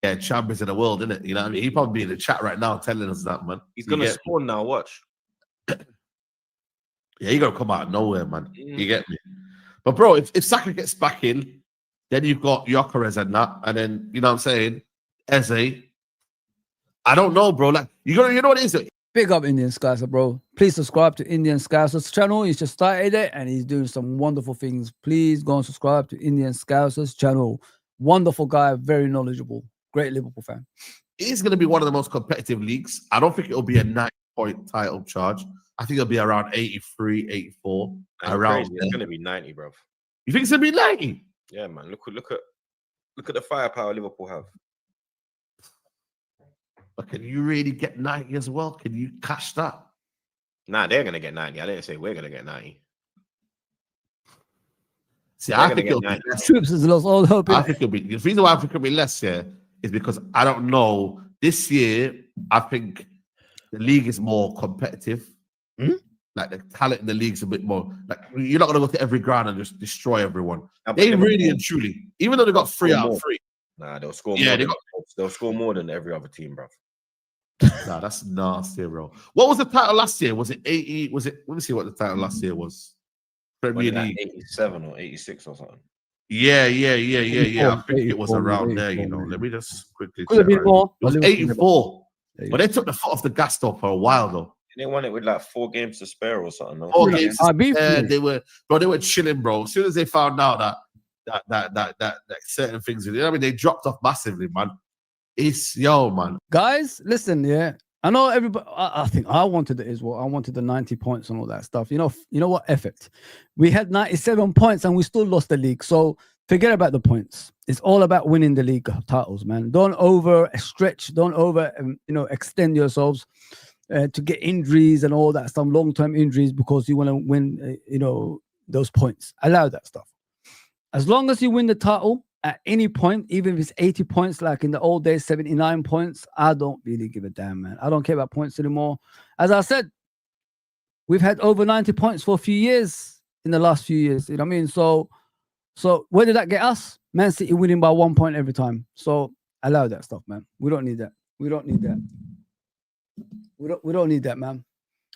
Yeah, champions of the world, isn't it? You know what I mean? He probably be in the chat right now telling us that, man. He's gonna spawn now. Watch. Yeah, you gotta come out of nowhere, man. You get me? But bro, if Saka gets back in, then you've got Gyökeres and that, and then you know what I'm saying, Eze. I don't know, bro. Like you know what it is. Big up Indian Scouser, bro. Please subscribe to Indian Scouser's channel. He's just started it and he's doing some wonderful things. Please go and subscribe to Indian Scouser's channel. Wonderful guy, very knowledgeable. Great Liverpool fan. It is going to be one of the most competitive leagues. I don't think it'll be a 90-point title charge. I think it'll be around 83, 84. Around it's going to be 90, bro. You think it's going to be 90? Yeah, man. Look at the firepower Liverpool have. But can you really get 90 as well? Can you catch that? Nah, they're going to get 90. I didn't say we're going to get 90. See, I think it'll be less. Troops has lost all hope. I think it'll be. The reason why I think it'll be less here is because I don't know. This year, I think the league is more competitive. Like the talent in the league's a bit more. Like you're not going to go to every ground and just destroy everyone. They really and truly, even though they got 3 out of 3. Nah, they'll score more. They'll score more than every other team, bro. Nah, that's nasty, bro. What was the title last year? Was it 80? Was it? Let me see what the title last year was. Premier League, 87 or 86 or something. Yeah. I think it was around there. Let me just quickly. Could have been more. It was 84, but they took the foot off the gas though for a while though. They won it with like 4 games to spare or something. No? 4 games. They were chilling, bro. As soon as they found out that certain things, they dropped off massively, man. Man. Guys, listen, yeah. I know everybody. I think I wanted it as well. I wanted the 90 points and all that stuff. You know what? Effort. We had 97 points and we still lost the league. So forget about the points. It's all about winning the league titles, man. Don't overstretch. Don't extend yourselves to get injuries and all that stuff, long-term injuries because you want to win. Those points. Allow that stuff. As long as you win the title. At any point, even if it's 80 points, like in the old days, 79 points, I don't really give a damn, man. I don't care about points anymore. As I said, we've had over 90 points for a few years in the last few years. You know what I mean? So where did that get us? Man City winning by 1 point every time. So allow that stuff, man. We don't need that. We don't need that, man.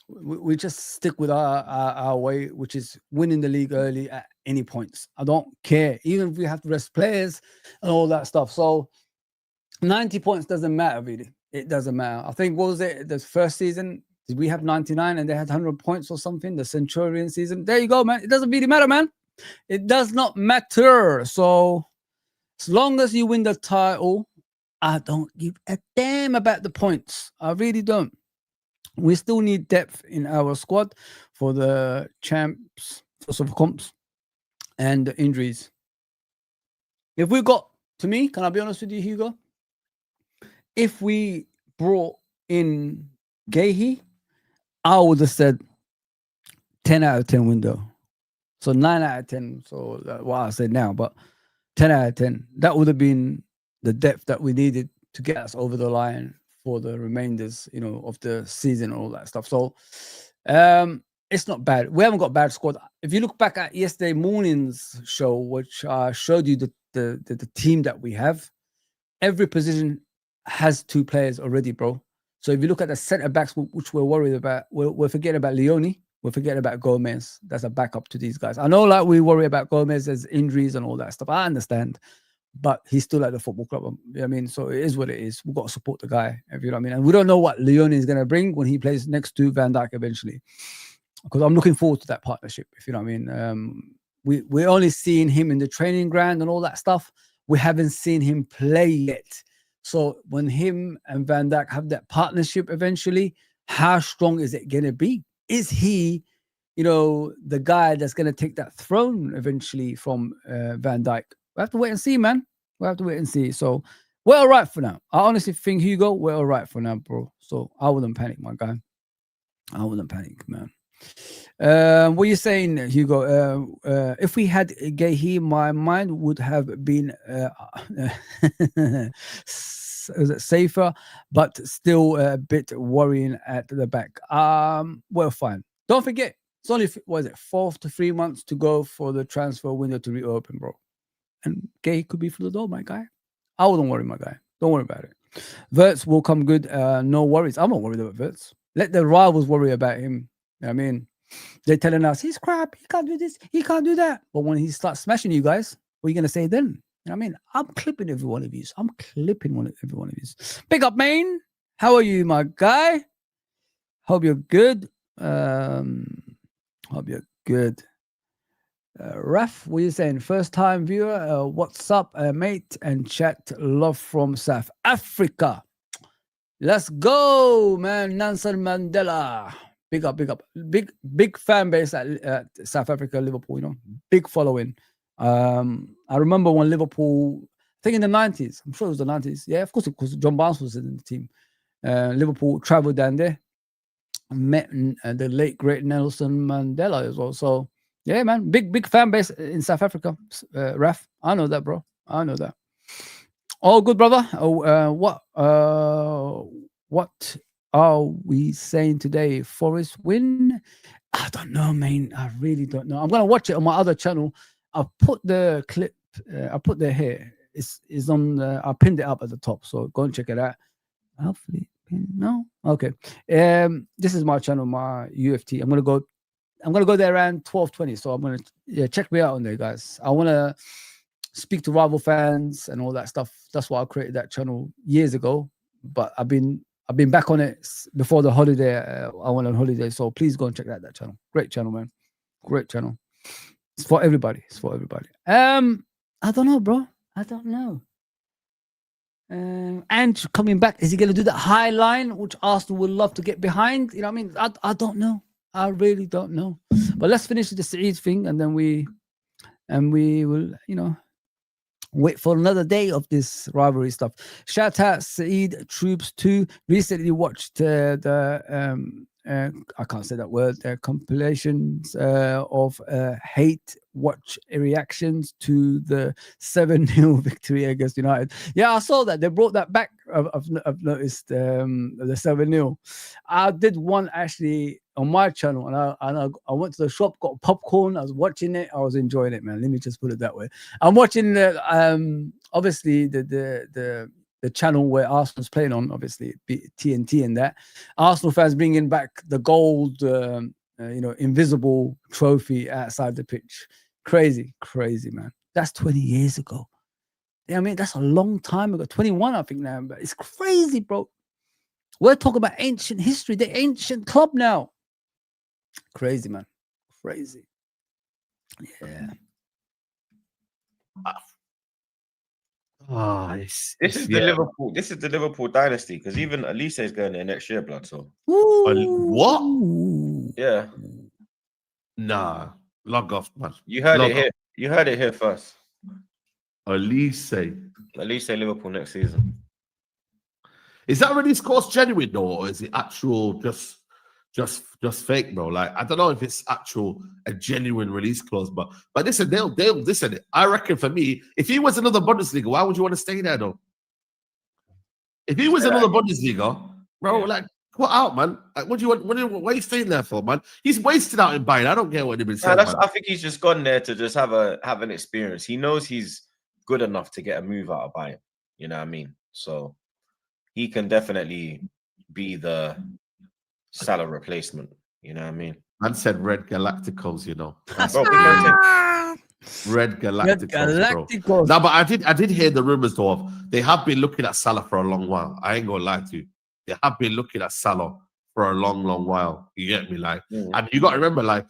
We just stick with our way, which is winning the league early at any points. I don't care, even if we have to rest players and all that stuff. So 90 points doesn't matter, really. It doesn't matter. I think, what was it, the first season, did we have 99 and they had 100 points or something? The Centurion season. There you go, man. It doesn't really matter, man. It does not matter. So as long as you win the title, I don't give a damn about the points. I really don't. We still need depth in our squad for the champs, for comps, and the injuries. If we got, to me, can I be honest with you, Hugo? If we brought in Guehi I would have said 10 out of 10 window. So 9 out of 10. So what I said now, but 10 out of 10. That would have been the depth that we needed to get us over the line for the remainders, you know, of the season and all that stuff. So it's not bad. We haven't got a bad squad. If you look back at yesterday morning's show, which showed you the team that we have, every position has 2 players already, bro. So if you look at the centre backs, which we're worried about, we're forgetting about Leone. We're forgetting about Gomez. That's a backup to these guys. I know, like, we worry about Gomez, there's injuries and all that stuff. I understand, but he's still at the football club. You know what I mean? So it is what it is. We've got to support the guy, if you know what I mean. And we don't know what Leone is going to bring when he plays next to Van Dijk eventually, because I'm looking forward to that partnership, if you know what I mean. We're only seeing him in the training ground and all that stuff. We haven't seen him play yet. So when him and Van Dijk have that partnership eventually, how strong is it going to be? Is he, you know, the guy that's going to take that throne eventually from Van Dijk? We have to wait and see, man. We have to wait and see. So we're all right for now. I honestly think, Hugo, we're all right for now, bro. So I wouldn't panic, my guy. I wouldn't panic, man. What are you saying, Hugo? If we had Guehi, my mind would have been safer, but still a bit worrying at the back. Well, fine. Don't forget, it's only 4 to 3 months to go for the transfer window to reopen, bro. And Guehi could be through the door, my guy. I wouldn't worry, my guy. Don't worry about it. Wirtz will come good. No worries. I'm not worried about Wirtz. Let the rivals worry about him. You know what I mean, they're telling us he's crap. He can't do this. He can't do that. But when he starts smashing you guys, what are you gonna say then? You know what I mean, I'm clipping every one of you. I'm clipping every one of you. Big up, man. How are you, my guy? Hope you're good. Hope you're good. Raf, what are you saying? First time viewer. What's up, mate? And chat. Love from South Africa. Let's go, man. Nelson Mandela. Big up, big up. Big fan base at South Africa, Liverpool, you know. Big following. I remember when Liverpool, I think in the 90s, I'm sure it was the 90s. Yeah, of course, because John Barnes was in the team. Liverpool traveled down there, met the late, great Nelson Mandela as well. So, yeah, man, big fan base in South Africa. Raf, I know that, bro. I know that. All good, brother. What are we saying today? Forest win? I don't know, man. I really don't know. I'm gonna watch it on my other channel. I'll put the clip. I put the here. It's on. I pinned it up at the top, so go and check it out. Hopefully, no. Okay. This is my channel, my UFT. I'm gonna go there around 12:20. So I'm gonna check me out on there, guys. I wanna speak to rival fans and all that stuff. That's why I created that channel years ago. But I've been back on it before the holiday. I went on holiday, so please go and check out that channel. Great channel, man. Great channel. It's for everybody. It's for everybody. I don't know, bro. I don't know. And coming back, is he going to do that high line, which Arsenal would love to get behind? You know what I mean? I don't know. I really don't know. But let's finish the Saeed thing, and then we will, you know, wait for another day of this rivalry stuff. Shout out Saeed Troops 2. Recently watched I can't say that word. Compilations of hate watch reactions to the 7-0 victory against United. Yeah, I saw that. They brought that back. I've noticed the 7-0. I did one actually on my channel, and I went to the shop, got popcorn. I was watching it. I was enjoying it, man. Let me just put it that way. I'm watching the obviously the channel where Arsenal's playing on, obviously TNT and that. Arsenal fans bringing back the gold, invisible trophy outside the pitch. Crazy, man. That's 20 years ago. I mean, that's a long time ago. 21, I think now. But it's crazy, bro. We're talking about ancient history. The ancient club now. Crazy, man. Crazy. Yeah. This is the Liverpool. This is the Liverpool dynasty, because even Elise is going there next year, blood. So what? Yeah. Nah, log off, man. You heard it here. You heard it here first. Elise Liverpool next season. Is that really score's genuine though, or is it actual just just fake, bro. Like, I don't know if it's a genuine release clause, but listen, they'll listen. I reckon for me, if he was another Bundesliga, why would you want to stay there though? If he was another Bundesliga, bro, like, what out, man? Like, what are you staying there for, man? He's wasted out in Bayern. I don't care what they've been saying. I think he's just gone there to just have an experience. He knows he's good enough to get a move out of Bayern. You know what I mean? So he can definitely be the Salah replacement. You know what I mean? Man said Red Galacticos, you know. Bro, Red Galacticos, bro. No, but I did hear the rumors though of they have been looking at Salah for a long while. I ain't gonna lie to you. They have been looking at Salah for a long, long while. You get me? Like, and you got to remember, like,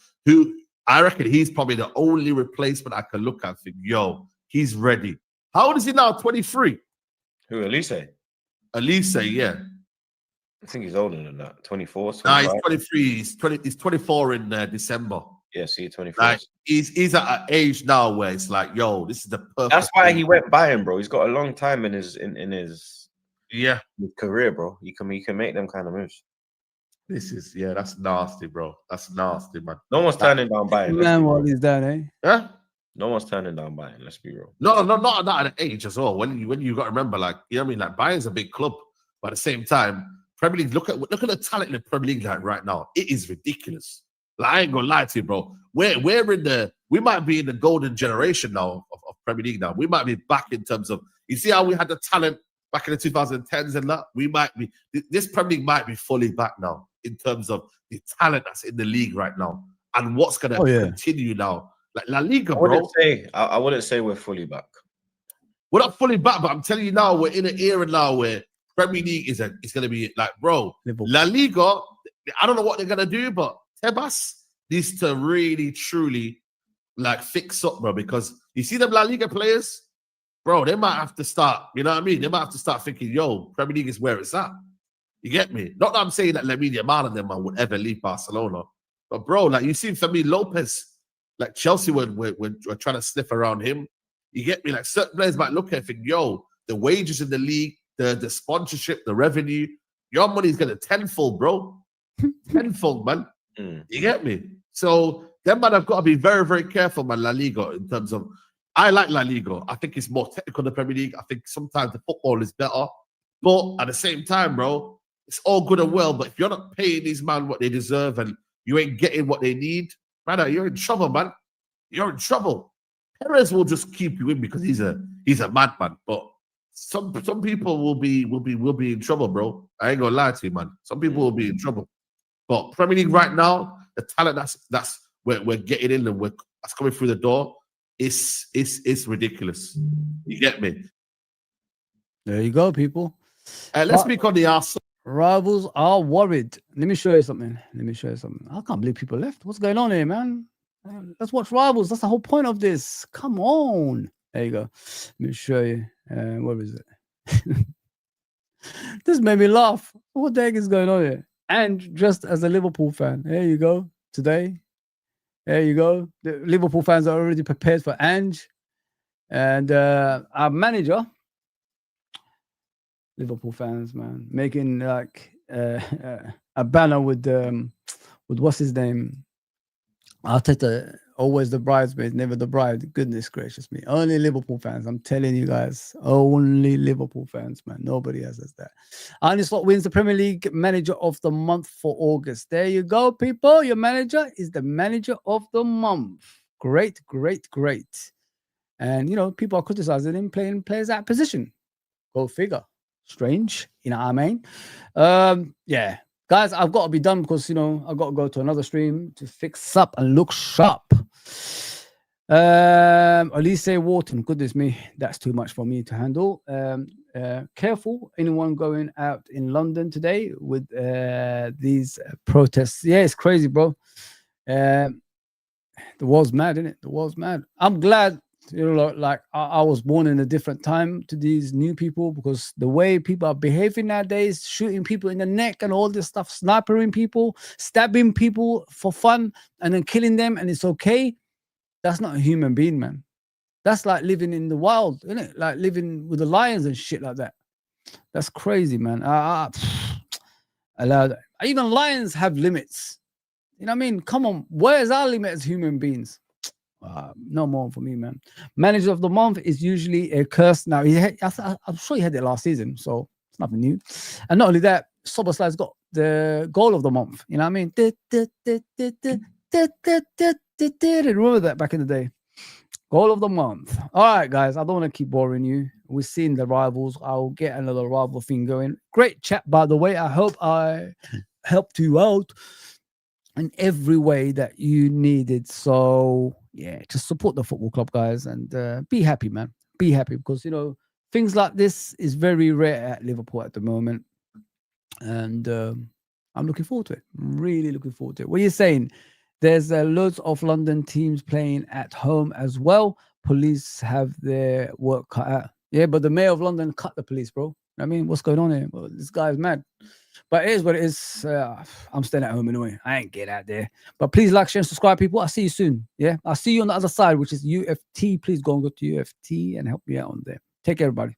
I reckon he's probably the only replacement I can look at and think, yo, he's ready. How old is he now? 23. Who, Elise? Elise, yeah. I think he's older than that. 24. Nah, he's 23. He's 24 in December. Yeah, see, 24. Like, he's at an age now where it's like, yo, this is the perfect. That's why he went Bayern, bro. He's got a long time in his career, bro. You can make them kind of moves. That's nasty, bro. That's nasty, man. No one's turning down Bayern. Man, what is that, eh? Yeah. No one's turning down Bayern. Let's be real. No, not at an age as well. When you got to remember, like, you know what I mean, like Bayern's a big club, but at the same time, Premier League. Look at the talent in the Premier League like right now. It is ridiculous. Like, I ain't gonna lie to you, bro. We might be in the golden generation now of Premier League. Now we might be back in terms of, you see how we had the talent back in the 2010s and that. We might be, this Premier League might be fully back now in terms of the talent that's in the league right now and what's gonna continue now. Like La Liga, bro. I wouldn't say we're fully back. We're not fully back, but I'm telling you now, we're in an era now where Premier League is going to be like, bro, La Liga, I don't know what they're going to do, but Tebas needs to really, truly, like, fix up, bro, because you see them La Liga players, bro, they might have to start, you know what I mean? They might have to start thinking, yo, Premier League is where it's at. You get me? Not that I'm saying that Lamine Yamal and them would ever leave Barcelona, but, bro, like, you see, for me, Lopez, like, Chelsea were trying to sniff around him. You get me? Like, certain players might look at it and think, yo, the wages in the league, the sponsorship, the revenue, your money's going to tenfold, bro. Tenfold, man. You get me? So them man have got to be very, very careful, man, La Liga, in terms of, I like La Liga. I think it's more technical than the Premier League. I think sometimes the football is better. But at the same time, bro, it's all good and well, but if you're not paying these man what they deserve and you ain't getting what they need, brother, you're in trouble, man. You're in trouble. Perez will just keep you in because he's a madman, but some people will be in trouble, bro. I ain't gonna lie to you, man. Some people will be in trouble. But Premier League right now, the talent that's we're getting in and that's coming through the door, it's ridiculous. You get me? There you go, people. Let's speak on the Arsenal. Rivals are worried. Let me show you something. I can't believe people left. What's going on here, man? Let's watch Rivals. That's the whole point of this. Come on. There you go. Let me show you. Where is it? This made me laugh. What the heck is going on here? And just as a Liverpool fan, there you go. Today, there you go. The Liverpool fans are already prepared for Ange. And our manager, Liverpool fans, man, making like a banner with what's his name? Arteta, always the bridesmaid, never the bride. Goodness gracious me. Only Liverpool fans. I'm telling you guys. Only Liverpool fans, man. Nobody else has that. Arne Slot wins the Premier League Manager of the Month for August. There you go, people. Your manager is the Manager of the Month. Great. And, you know, people are criticizing him playing players out of position. Go figure. Strange. You know what I mean? Yeah. Guys, I've got to be done because, you know, I've got to go to another stream to fix up and look sharp. Elise Wharton, goodness me, that's too much for me to handle. Careful, anyone going out in London today with these protests. Yeah, it's crazy, bro. The world's mad, isn't it? The world's mad. I'm glad, you know, like I was born in a different time to these new people because the way people are behaving nowadays, shooting people in the neck and all this stuff, snipering people, stabbing people for fun and then killing them and it's okay. That's not a human being, man. That's like living in the wild, isn't it? Like living with the lions and shit like that. That's crazy, man. Even lions have limits. You know what I mean? Come on, where's our limit as human beings? No more for me, man. Manager of the month is usually a curse. Now, I'm sure he had it last season, so it's nothing new. And not only that, Sobersla's got the goal of the month. You know what I mean? Remember that back in the day? Goal of the month. All right, guys, I don't want to keep boring you. We've seen the rivals. I'll get another rival thing going. Great chat, by the way. I hope I helped you out in every way that you needed. So, yeah, just support the football club, guys, and be happy, man. Be happy because, you know, things like this is very rare at Liverpool at the moment. And I'm looking forward to it. I'm really looking forward to it. What are you saying? There's loads of London teams playing at home as well. Police have their work cut out. Yeah, but the mayor of London cut the police, bro. I mean, what's going on here? Well, this guy's mad. But it is what it is. I'm staying at home anyway. I ain't get out there. But please like, share, and subscribe, people. I'll see you soon. Yeah, I'll see you on the other side, which is UFT. Please go and go to UFT and help me out on there. Take care, everybody.